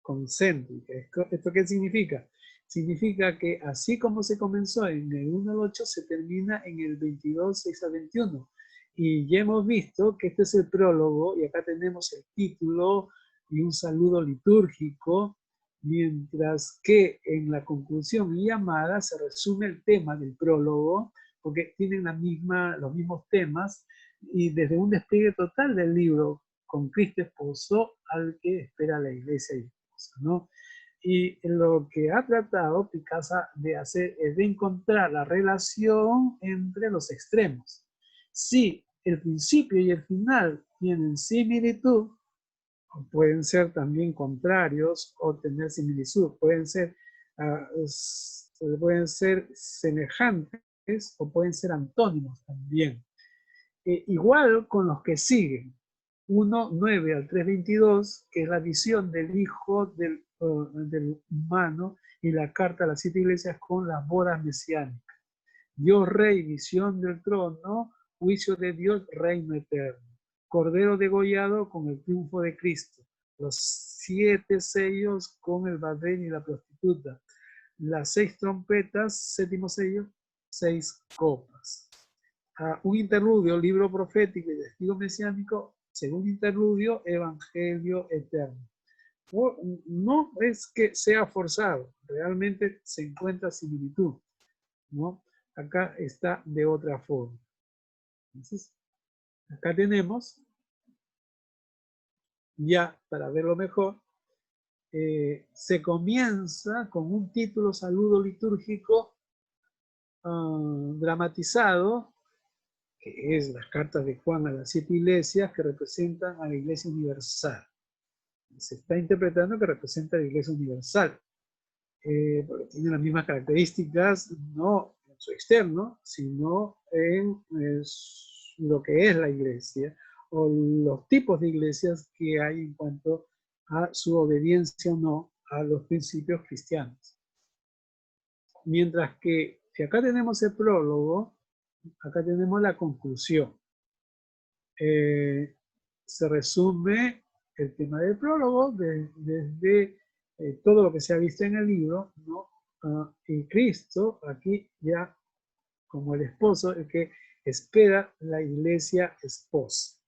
Concéntrica. ¿Esto qué significa? Significa que así como se comenzó en el 1 al 8, se termina en el 22, 6 al 21. Y ya hemos visto que este es el prólogo, y acá tenemos el título y un saludo litúrgico, mientras que en la conclusión y llamada se resume el tema del prólogo, porque tienen los mismos temas, y desde un despliegue total del libro, con Cristo esposo al que espera la iglesia y esposa, ¿no? Y lo que ha tratado Picasa de hacer es de encontrar la relación entre los extremos. Si el principio y el final tienen similitud, pueden ser también contrarios o tener similitud, pueden ser semejantes o pueden ser antónimos también. Igual con los que siguen. 1, 9 al 3, 22, que es la visión del Hijo del humano y la carta a las 7 iglesias con las bodas mesiánicas. Dios Rey, visión del trono, juicio de Dios, reino eterno. Cordero degollado con el triunfo de Cristo. Los 7 sellos con el Babel y la prostituta. Las 6 trompetas, 7º sello, 6 copas. Un interludio, libro profético y testigo mesiánico. Segundo interludio, evangelio eterno. No es que sea forzado, realmente se encuentra similitud, ¿no? Acá está de otra forma. Entonces, acá tenemos, ya para verlo mejor, se comienza con un título saludo litúrgico dramatizado, que es las cartas de Juan a las 7 iglesias que representan a la iglesia universal. Se está interpretando que representa a la iglesia universal, porque tiene las mismas características, no en su externo, sino en lo que es la iglesia, o los tipos de iglesias que hay en cuanto a su obediencia o no a los principios cristianos. Mientras que si acá tenemos el prólogo, acá tenemos la conclusión. Se resume el tema del prólogo desde todo lo que se ha visto en el libro, ¿no? Y Cristo, aquí ya como el esposo, el que espera la iglesia esposa.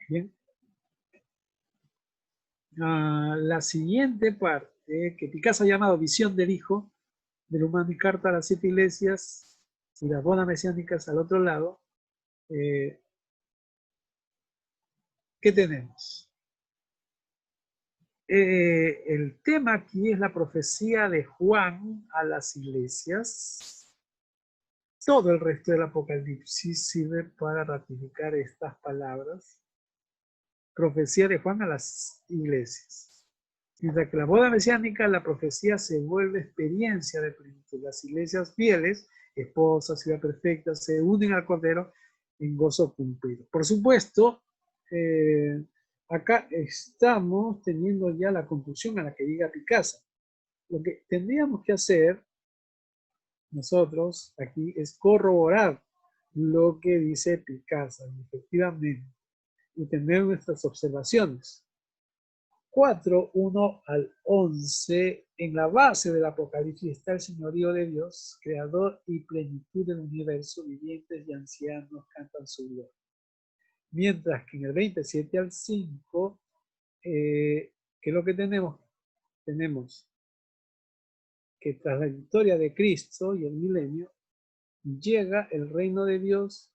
Bien. La siguiente parte, que Picasso ha llamado visión del Hijo, del humano y carta a las 7 iglesias y las bodas mesiánicas al otro lado, ¿qué tenemos? El tema aquí es la profecía de Juan a las iglesias. Todo el resto del Apocalipsis sirve para ratificar estas palabras. Profecía de Juan a las iglesias. Mientras que la boda mesiánica, la profecía se vuelve experiencia de plenitud. Las iglesias fieles, esposas, ciudad perfecta, se unen al Cordero en gozo cumplido. Por supuesto, acá estamos teniendo ya la conclusión a la que llega Picasso. Lo que tendríamos que hacer nosotros aquí es corroborar lo que dice Picasso, efectivamente, y tener nuestras observaciones. 4, 1 al 11, en la base del Apocalipsis está el señorío de Dios, creador y plenitud del universo, vivientes y ancianos cantan su gloria. Mientras que en el 27 al 5, ¿qué es lo que tenemos? Tenemos que tras la victoria de Cristo y el milenio, llega el reino de Dios,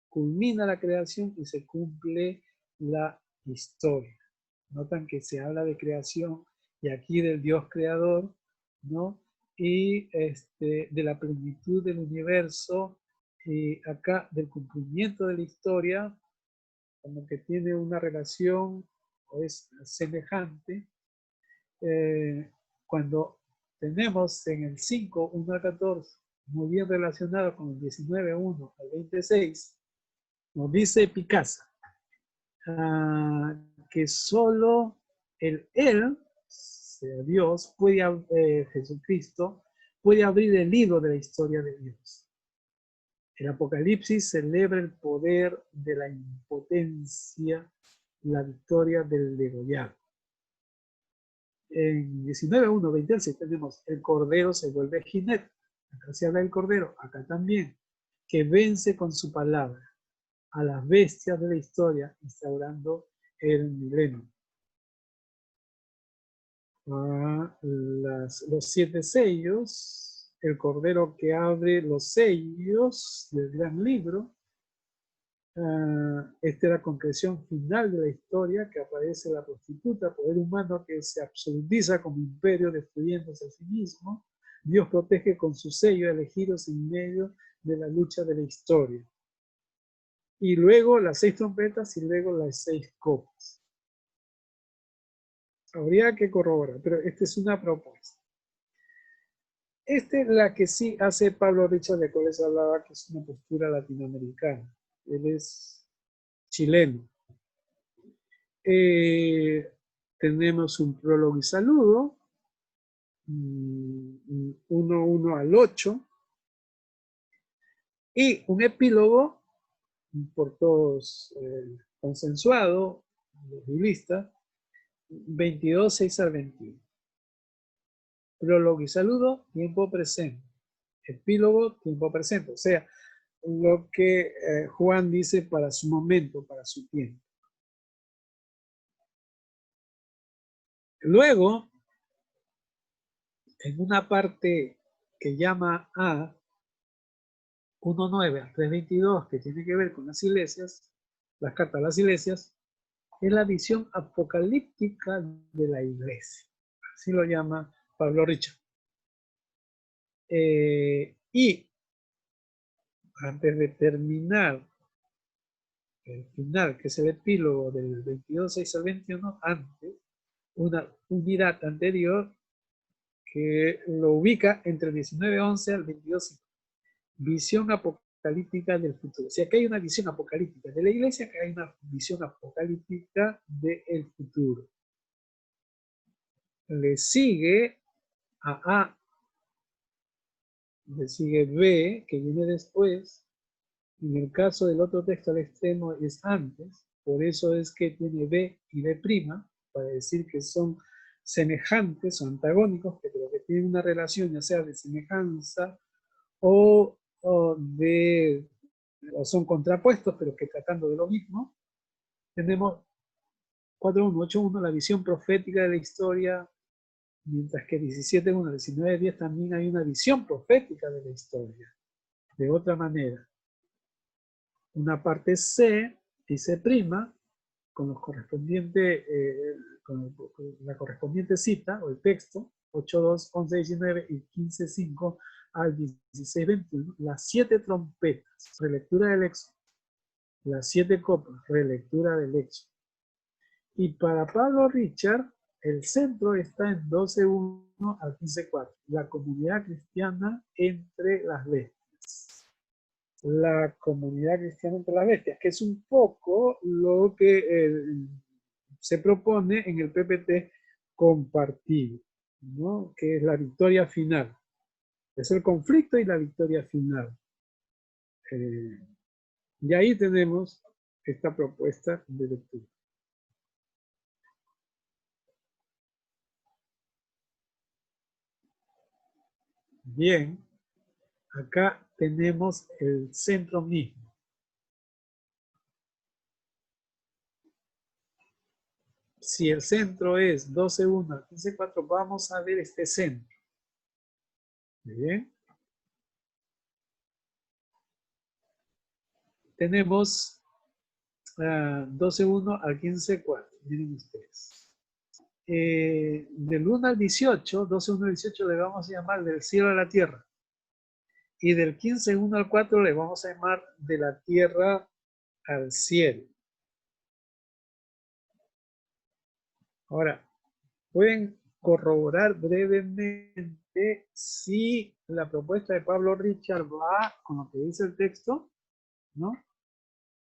culmina la creación y se cumple la historia. Notan que se habla de creación y aquí del Dios creador, ¿no? Y de la plenitud del universo, y acá del cumplimiento de la historia, como que tiene una relación o es semejante. Cuando tenemos en el 5, 1 al 14, muy bien relacionado con el 19, 1 al 26, nos dice Picasa, que solo Él, sea Dios, Jesucristo, puede abrir el libro de la historia de Dios. El Apocalipsis celebra el poder de la impotencia, la victoria del degollado. En 19.1, 26 tenemos el Cordero se vuelve jinete. Acá se habla del Cordero, acá también, que vence con su palabra a las bestias de la historia, instaurando el milenio. Los 7 sellos, el Cordero que abre los sellos del gran libro. Esta es la concreción final de la historia, que aparece la prostituta, poder humano que se absolutiza como imperio destruyéndose a sí mismo. Dios protege con su sello elegidos en medio de la lucha de la historia. Y luego las 6 trompetas y luego las 6 copas. Habría que corroborar, pero esta es una propuesta. Esta es la que sí hace Pablo Richard, de cual les hablaba, que es una postura latinoamericana. Él es chileno. Tenemos un prólogo y saludo, 1 al 8, y un epílogo por todos consensuado, los biblistas, 22, 6 al 21. Prólogo y saludo, tiempo presente. Epílogo, tiempo presente. O sea, lo que Juan dice para su momento, para su tiempo. Luego, en una parte que llama a 1.9 a 3.22, que tiene que ver con las iglesias, las cartas a las iglesias, es la visión apocalíptica de la iglesia. Así lo llama Pablo Richard. Y antes de terminar el final, que es el epílogo del 22, 6 al 21, antes, una unidad anterior que lo ubica entre el 19.11 al 22.5. Visión apocalíptica del futuro. O sea, que hay una visión apocalíptica de la iglesia, que hay una visión apocalíptica del futuro. Le sigue a A, le sigue B, que viene después. En el caso del otro texto al extremo es antes, por eso es que tiene B y B', para decir que son semejantes o antagónicos, pero que tienen una relación ya sea de semejanza o son contrapuestos, pero que tratando de lo mismo. Tenemos 4.1, 8.1, la visión profética de la historia, mientras que 17.1, 19.10 también hay una visión profética de la historia, de otra manera. Una parte C y C', con los correspondientes, con la correspondiente cita o el texto, 8.2, 11.19 y 15.5 al 16.21, las 7 trompetas, relectura del Éxodo, las 7 copas, relectura del Éxodo. Y para Pablo Richard, el centro está en 12.1 al 15.4, la comunidad cristiana entre las bestias. La comunidad cristiana entre las bestias, que es un poco lo que se propone en el PPT compartido, ¿no? Que es la victoria final. Es el conflicto y la victoria final. Y ahí tenemos esta propuesta de lectura. Bien, acá tenemos el centro mismo. Si el centro es 12.1 al 15.4, vamos a ver este centro. Bien. Tenemos 12.1 al 15.4. Miren ustedes. Del 1 al 18, 12.1 al 18 le vamos a llamar del cielo a la tierra. Y del 15.1 al 4 le vamos a llamar de la tierra al cielo. Ahora, pueden corroborar brevemente si la propuesta de Pablo Richard va con lo que dice el texto, ¿no?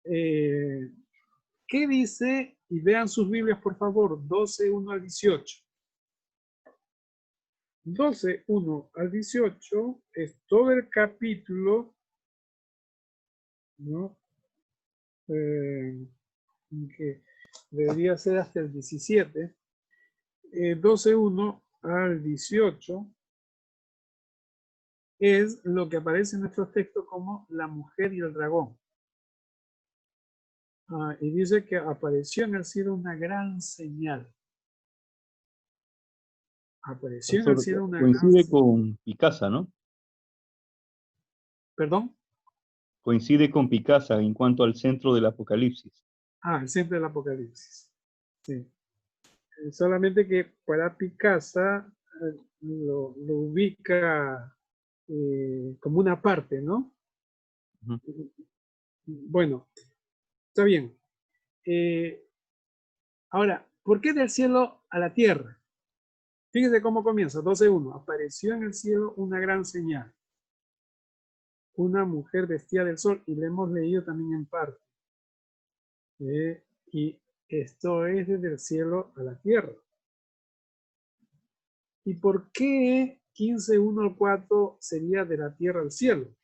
¿Qué dice? Y vean sus Biblias, por favor, 12.1 al 18. 12.1 al 18 es todo el capítulo, ¿no? Que debería ser hasta el 17. 12.1 al 18 es lo que aparece en nuestros textos como la mujer y el dragón. Y dice que apareció en el cielo una gran señal. Apareció en el Pastor, cielo una gran coincide señal. con Picasa, ¿no? ¿Perdón? Coincide con Picasa en cuanto al centro del Apocalipsis. El centro del Apocalipsis. Sí. Solamente que para Picasa lo ubica como una parte, ¿no? Bueno, está bien. Ahora, ¿por qué del cielo a la tierra? Fíjense cómo comienza, 12.1. Apareció en el cielo una gran señal. Una mujer vestida del sol, y le hemos leído también en parte. Y esto es desde el cielo a la tierra. ¿Y por qué 15.1 al 4 sería de la tierra al cielo?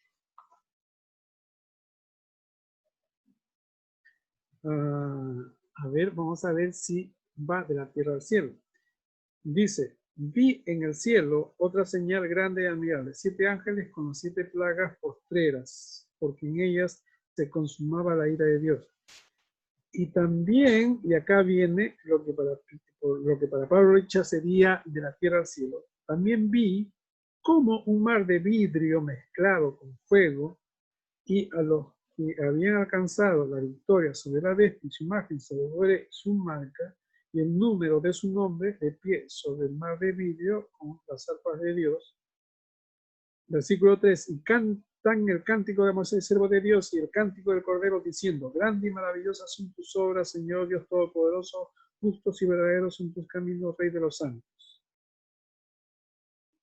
A ver, vamos a ver si va de la tierra al cielo. Dice, vi en el cielo otra señal grande y admirable, 7 ángeles con las 7 plagas postreras, porque en ellas se consumaba la ira de Dios. Y también, y acá viene lo que para Pablo Richard sería de la tierra al cielo, también vi como un mar de vidrio mezclado con fuego, y a los que habían alcanzado la victoria sobre la bestia y su imagen sobre su marca, y el número de su nombre, de pie sobre el mar de vidrio con las arpas de Dios. Versículo 3, y cantan el cántico de Moisés, siervo de Dios, y el cántico del Cordero, diciendo, grande y maravillosas son tus obras, Señor Dios Todopoderoso, justos y verdaderos son tus caminos, Rey de los santos.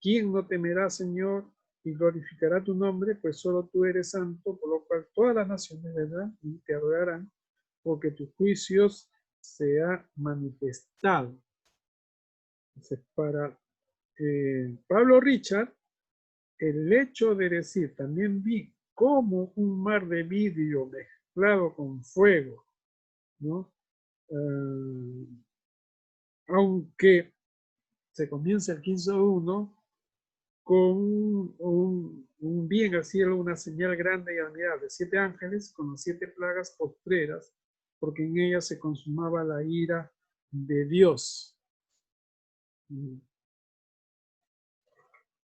¿Quién no temerá, Señor, y glorificará tu nombre? Pues solo tú eres santo, por lo cual todas las naciones vendrán y te adorarán, porque tus juicios se han manifestado. Entonces, para Pablo Richard, el hecho de decir, también vi como un mar de vidrio mezclado con fuego, ¿no? Aunque se comienza el 15.1 con un bien al cielo, una señal grande y admirable, 7 ángeles con las 7 plagas postreras, porque en ellas se consumaba la ira de Dios.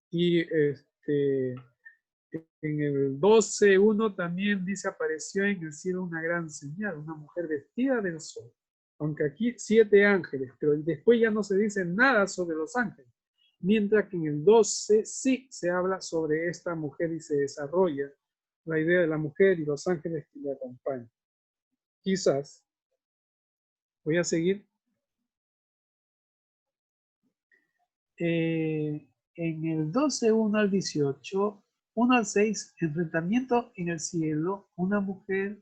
Y en el 12.1 también dice, apareció en el cielo una gran señal, una mujer vestida del sol. Aunque aquí 7 ángeles, pero después ya no se dice nada sobre los ángeles. Mientras que en el 12 sí se habla sobre esta mujer y se desarrolla la idea de la mujer y los ángeles que le acompañan. Quizás, voy a seguir. En el 12.1 al 18, 1 al 6, enfrentamiento en el cielo, una mujer,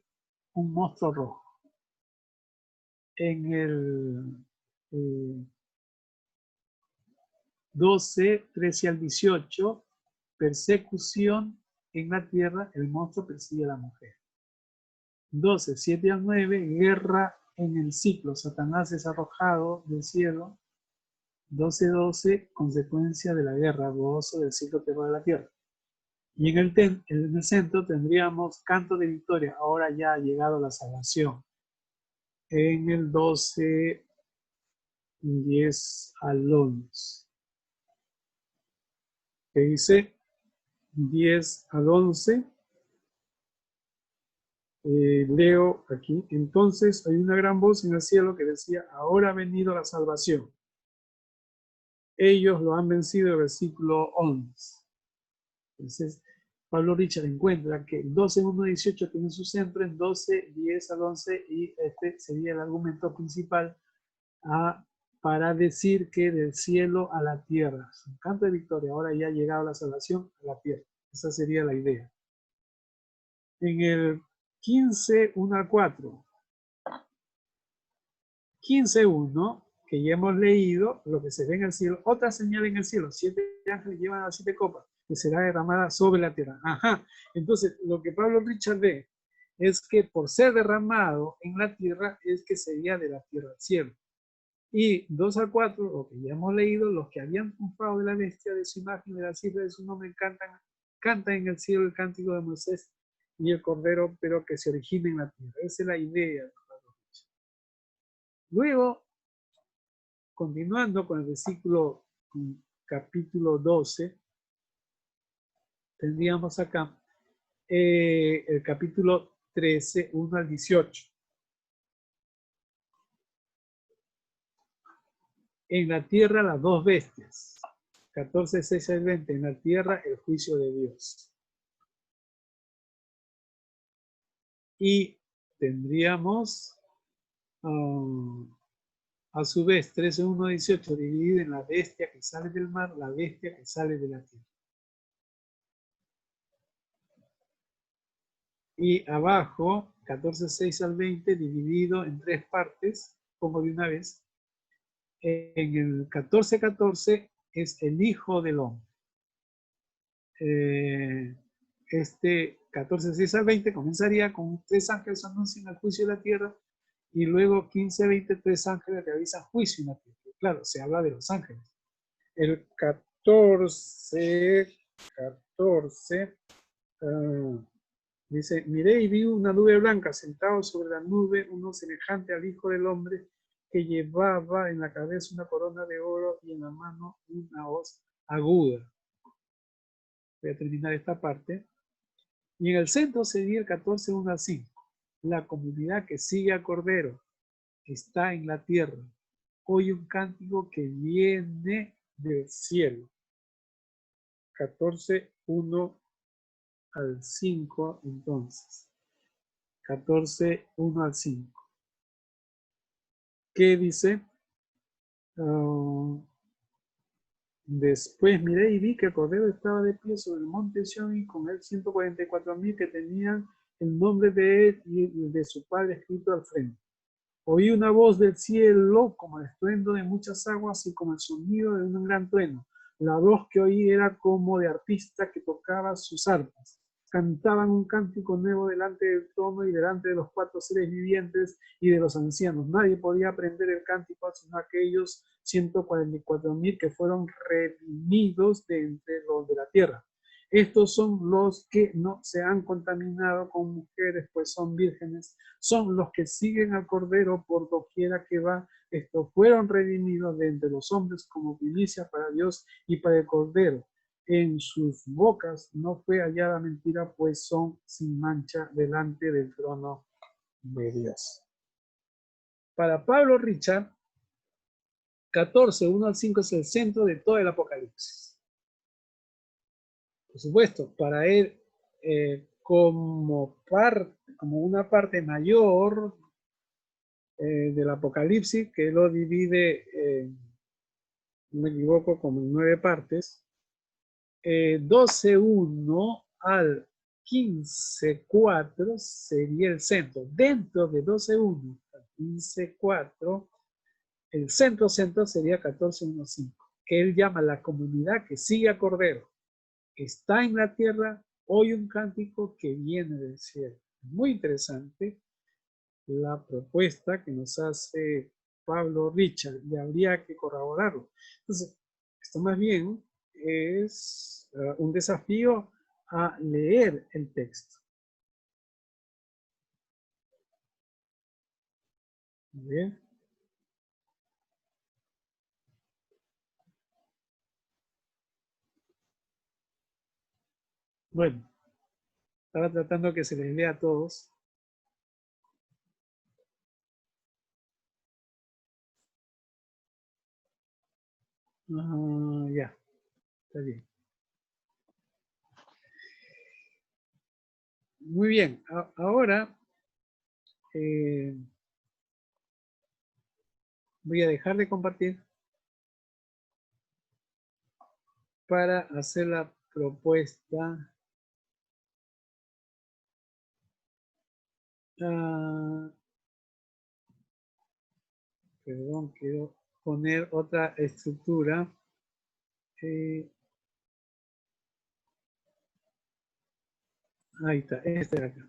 un monstruo rojo. En el 12, 13 al 18, persecución en la tierra, el monstruo persigue a la mujer. 12, 7 al 9, guerra en el ciclo, Satanás es arrojado del cielo. 12:12, consecuencia de la guerra, gozo del ciclo terror de la tierra. Y en el centro tendríamos canto de victoria, ahora ya ha llegado la salvación. En el 12, 10 al 11. Que dice 10 al 11. Leo aquí. Entonces hay una gran voz en el cielo que decía, ahora ha venido la salvación. Ellos lo han vencido, el versículo 11. Entonces, Pablo Richard encuentra que el 12:1-18 tiene su centro en 12, 10 al 11 y este sería el argumento principal para decir que del cielo a la tierra. Es un canto de victoria, ahora ya ha llegado la salvación a la tierra. Esa sería la idea. En el 15:1-4. 15:1, que ya hemos leído, lo que se ve en el cielo, otra señal en el cielo, 7 ángeles llevan las 7 copas, que será derramada sobre la tierra. Ajá, entonces lo que Pablo Richard ve es que por ser derramado en la tierra, es que sería de la tierra al cielo. Y 2-4, lo que ya hemos leído, los que habían triunfado de la bestia, de su imagen, de la cifra de su nombre, cantan en el cielo el cántico de Moisés y el Cordero, pero que se origina en la tierra. Esa es la idea. Luego, continuando con el versículo, capítulo 12, tendríamos acá el capítulo 13, 1-18. En la tierra las dos bestias. 14, 6 al 20. En la tierra el juicio de Dios. Y tendríamos a su vez 13, 1-18 dividido en la bestia que sale del mar, la bestia que sale de la tierra. Y abajo 14, 6 al 20 dividido en 3 partes, como de una vez. En el 14, 14 es el Hijo del Hombre. Este 14, 6 al 20 comenzaría con 3 ángeles anuncian el juicio de la tierra y luego 15, 20, 3 ángeles realizan juicio en la tierra. Claro, se habla de los ángeles. El 14, dice, miré y vi una nube blanca sentado sobre la nube, uno semejante al Hijo del Hombre, que llevaba en la cabeza una corona de oro y en la mano una hoz aguda. Voy a terminar esta parte. Y en el centro sería el 14, 1-5. La comunidad que sigue al Cordero está en la tierra. Oye un cántico que viene del cielo. 14, 1-5, entonces. 14, 1-5. ¿Qué dice? Después miré y vi que el Cordero estaba de pie sobre el monte Sión y con él 144,000 que tenían el nombre de él y de su padre escrito al frente. Oí una voz del cielo como el estruendo de muchas aguas y como el sonido de un gran trueno. La voz que oí era como de arpista que tocaba sus arpas. Cantaban un cántico nuevo delante del trono y delante de los 4 seres vivientes y de los ancianos. Nadie podía aprender el cántico sino aquellos 144,000 que fueron redimidos de entre los de la tierra. Estos son los que no se han contaminado con mujeres, pues son vírgenes. Son los que siguen al Cordero por doquiera que va. Estos fueron redimidos de entre los hombres como primicia para Dios y para el Cordero. En sus bocas no fue hallada mentira, pues son sin mancha delante del trono de Dios. Para Pablo Richard, 14, 1-5 es el centro de todo el Apocalipsis. Por supuesto, para él, como una parte mayor del Apocalipsis, que lo divide, no me equivoco, como en 9 partes, 12.1 al 15.4 sería el centro. Dentro de 12.1 al 15.4, el centro sería 14.1.5, que él llama la comunidad que sigue a Cordero. Está en la tierra, oye un cántico que viene del cielo. Muy interesante la propuesta que nos hace Pablo Richard, y habría que corroborarlo. Entonces, esto más bien es un desafío a leer el texto. Bien. Bueno, estaba tratando que se les lea a todos. Ya, está bien. Muy bien, ahora voy a dejar de compartir para hacer la propuesta. Perdón, quiero poner otra estructura. Ahí está, esta de acá.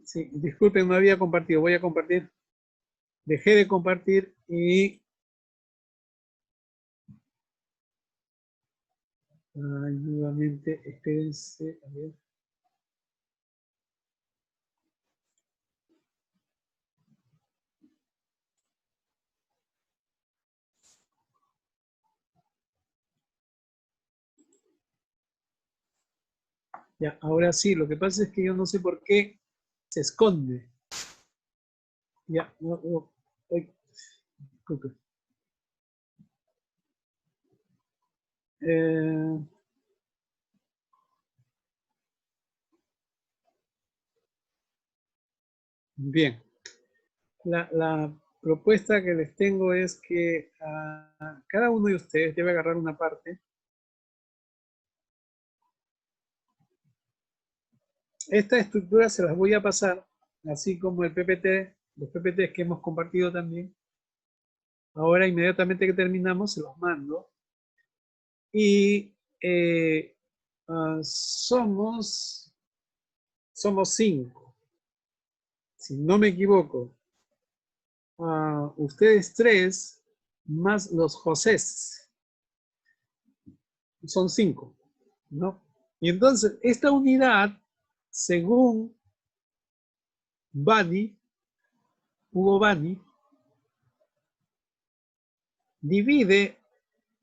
Sí, disculpen, no había compartido. Voy a compartir. Dejé de compartir y nuevamente, espérense, a ver. Ya, ahora sí, lo que pasa es que yo no sé por qué se esconde. Ya, no, disculpe. Bien, la propuesta que les tengo es que cada uno de ustedes debe agarrar una parte. Esta estructura se las voy a pasar, así como el PPT, los PPTs que hemos compartido también. Ahora, inmediatamente que terminamos, se los mando. Y somos 5, si no me equivoco. Ustedes 3, más los Josés. Son 5, ¿no? Y entonces, esta unidad, según Hugo Bani, divide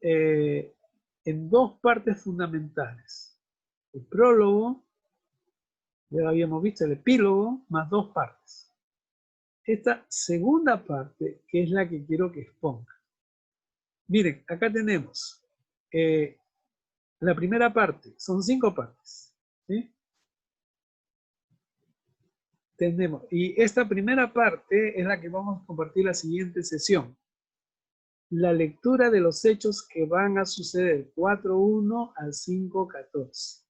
en 2 partes fundamentales. El prólogo, ya lo habíamos visto, el epílogo, más 2 partes. Esta segunda parte, que es la que quiero que exponga. Miren, acá tenemos la primera parte, son 5 partes, ¿sí? Tenemos, y esta primera parte es la que vamos a compartir la siguiente sesión. La lectura de los hechos que van a suceder 4.1 al 5.14.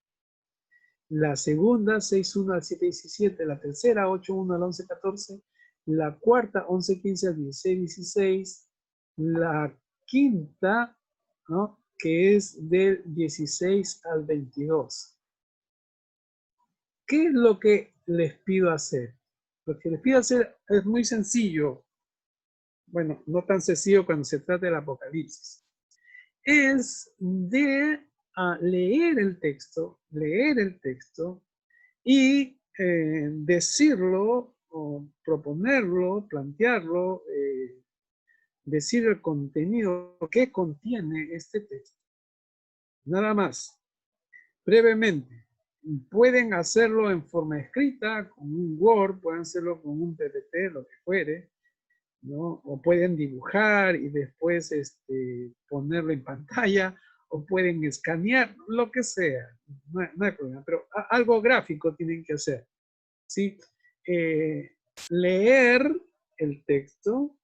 La segunda 6.1 al 7.17. La tercera 8.1 al 11.14. La cuarta 11.15 al 16.16. La quinta, ¿no?, que es del 16 al 22. ¿Qué es lo que les pido hacer? Lo que les pido hacer es muy sencillo. Bueno, no tan sencillo cuando se trata del Apocalipsis. Es de leer el texto y decirlo, o proponerlo, plantearlo, decir el contenido que contiene este texto. Nada más. Brevemente. Pueden hacerlo en forma escrita, con un Word, pueden hacerlo con un PPT, lo que fuere, ¿no? O pueden dibujar y después ponerlo en pantalla, o pueden escanear, lo que sea, no hay problema, pero algo gráfico tienen que hacer, ¿sí? Leer el texto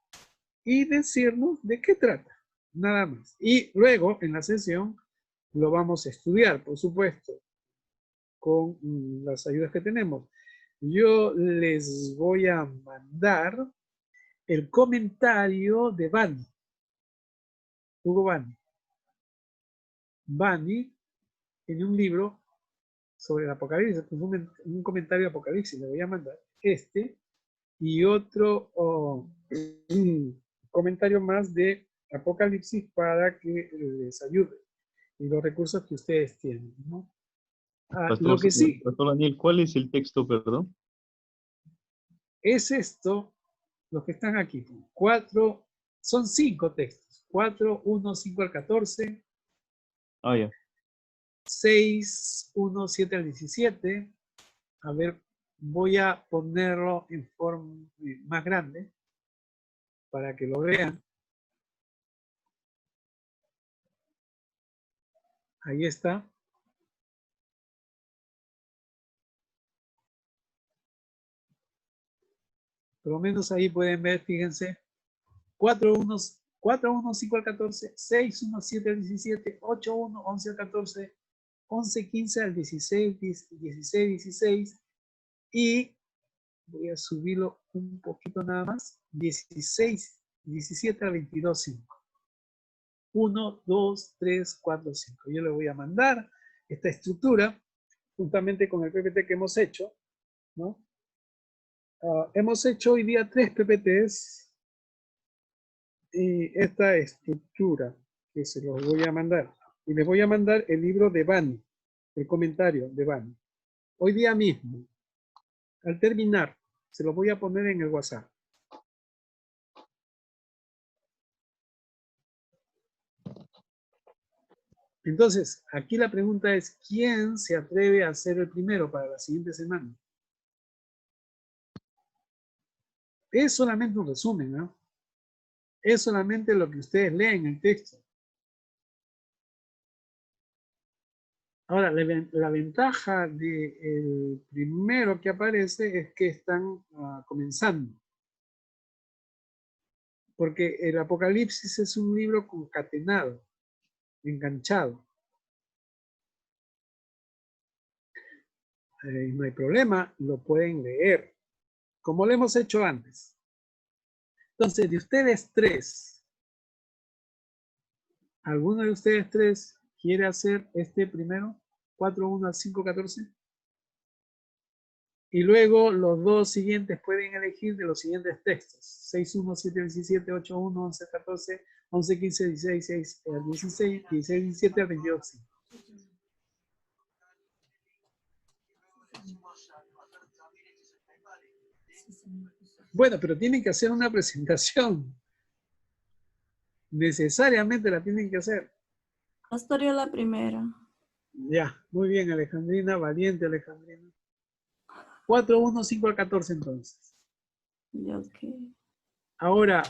y decirnos de qué trata, nada más. Y luego, en la sesión, lo vamos a estudiar, por supuesto, con las ayudas que tenemos. Yo les voy a mandar el comentario de Bani, Hugo Bani. Bani tiene un libro sobre el Apocalipsis, un comentario de Apocalipsis, le voy a mandar y otro comentario más de Apocalipsis para que les ayude y los recursos que ustedes tienen, ¿no? Lo que sí Pastor Daniel, ¿cuál es el texto, perdón? es esto, los que están aquí, son 5 textos, 4, 1, 5 al 14, Ah, ya. 6, 1, 7 al 17. A ver, voy a ponerlo en forma más grande para que lo vean. Ahí está. Por lo menos ahí pueden ver, fíjense, 4, 1, 5 al 14, 6, 1, 7 al 17, 8, 1, 11 al 14, 11, 15 al 16, 16, 16, y voy a subirlo un poquito nada más, 16, 17 al 22, 5. 1, 2, 3, 4, 5. Yo le voy a mandar esta estructura juntamente con el PPT que hemos hecho, ¿no? Hemos hecho hoy día 3 PPTs y esta estructura que se los voy a mandar. Y les voy a mandar el libro de Bani, el comentario de Bani. Hoy día mismo, al terminar, se los voy a poner en el WhatsApp. Entonces, aquí la pregunta es, ¿quién se atreve a ser el primero para la siguiente semana? Es solamente un resumen, ¿no? Es solamente lo que ustedes leen en el texto. Ahora, la ventaja del primero que aparece es que están comenzando. Porque el Apocalipsis es un libro concatenado, enganchado. No hay problema, lo pueden leer, como lo hemos hecho antes. Entonces, de ustedes 3, ¿alguno de ustedes 3 quiere hacer este primero? 4, 1, 5, 14. Y luego los 2 siguientes pueden elegir de los siguientes textos. 6, 1, 7, 17, 8, 1, 11, 14, 11, 15, 16, 6, 16, 16, 17, 22, 5. Bueno, pero tienen que hacer una presentación. Necesariamente la tienen que hacer. Pastor, yo la primera. Ya, muy bien, Alejandrina, valiente Alejandrina. 4, 1, 5 al 14 entonces. Okay. Ahora,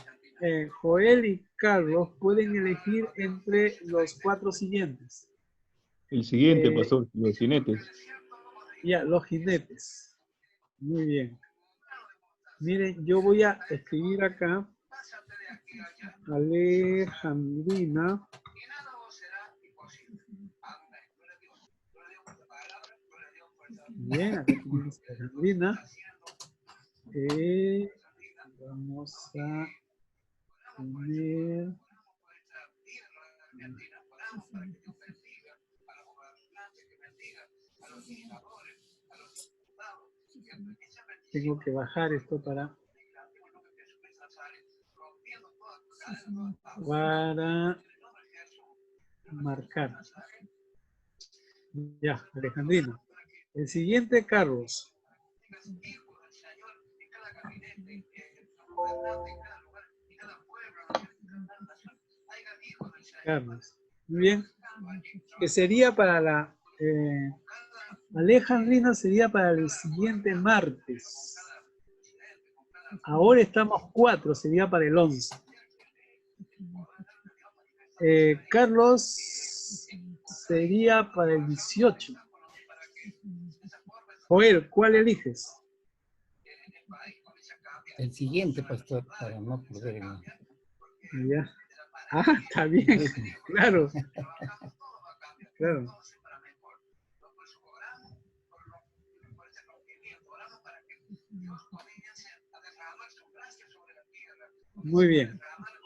Joel y Carlos pueden elegir entre los 4 siguientes. El siguiente, pastor, los jinetes. Ya, los jinetes. Muy bien. Miren, yo voy a escribir acá Alejandrina. Bien, acá tenemos a Alejandrina. Vamos a poner... Tengo que bajar esto para marcar. Ya, Alejandrina. El siguiente, Carlos. Carlos. Muy bien. Que sería para la... Alejandrina sería para el siguiente martes. Ahora estamos 4, sería para el 11. Carlos sería para el 18. Joel, ¿cuál eliges? El siguiente, pastor, para no perder el... Ya. Ah, está bien. Claro. Claro. Muy bien.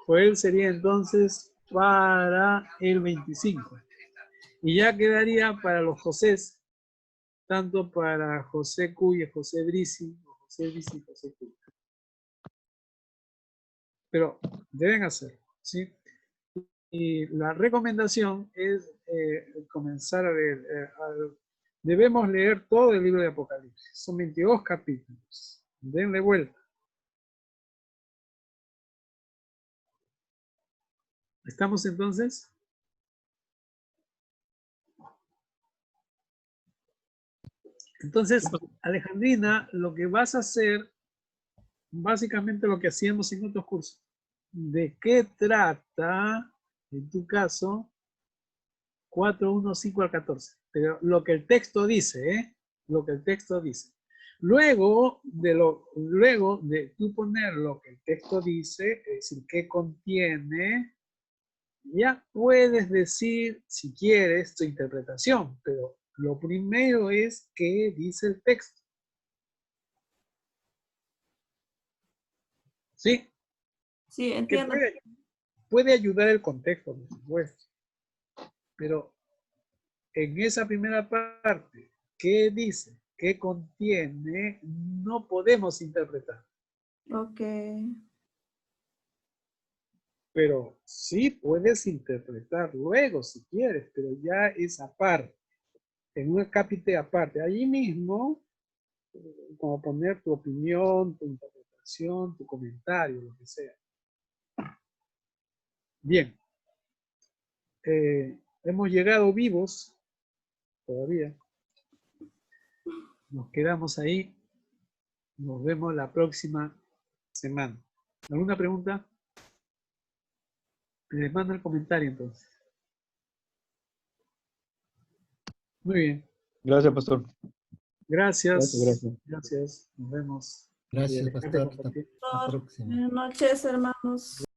Joel sería entonces para el 25. Y ya quedaría para los Josés, tanto para José Cuy y José Brisi, o José Brisi y José Cuy. pero deben hacerlo, ¿sí? Y la recomendación es comenzar a leer. Debemos leer todo el libro de Apocalipsis. Son 22 capítulos. Denle vuelta. ¿Estamos entonces? Entonces, Alejandrina, lo que vas a hacer, básicamente lo que hacíamos en otros cursos. ¿De qué trata, en tu caso, 4, 1, 5 al 14? Pero lo que el texto dice, ¿eh? Lo que el texto dice. Luego de tú poner lo que el texto dice, es decir, qué contiene, ya puedes decir, si quieres, tu interpretación, pero lo primero es qué dice el texto. ¿Sí? Sí, Que entiendo. puede ayudar el contexto, por supuesto. Pero en esa primera parte, ¿qué dice? ¿Qué contiene? No podemos interpretar. Ok. Pero sí puedes interpretar luego si quieres, pero ya es aparte, en un capítulo aparte. Allí mismo, como poner tu opinión, tu interpretación, tu comentario, lo que sea. Bien. Hemos llegado vivos todavía. Nos quedamos ahí. Nos vemos la próxima semana. ¿Alguna pregunta? Les mando el comentario entonces. Muy bien. Gracias, pastor. Gracias. Gracias. Gracias. Nos vemos. Gracias, Déjate pastor. Hasta compartir. la próxima. Buenas noches, hermanos.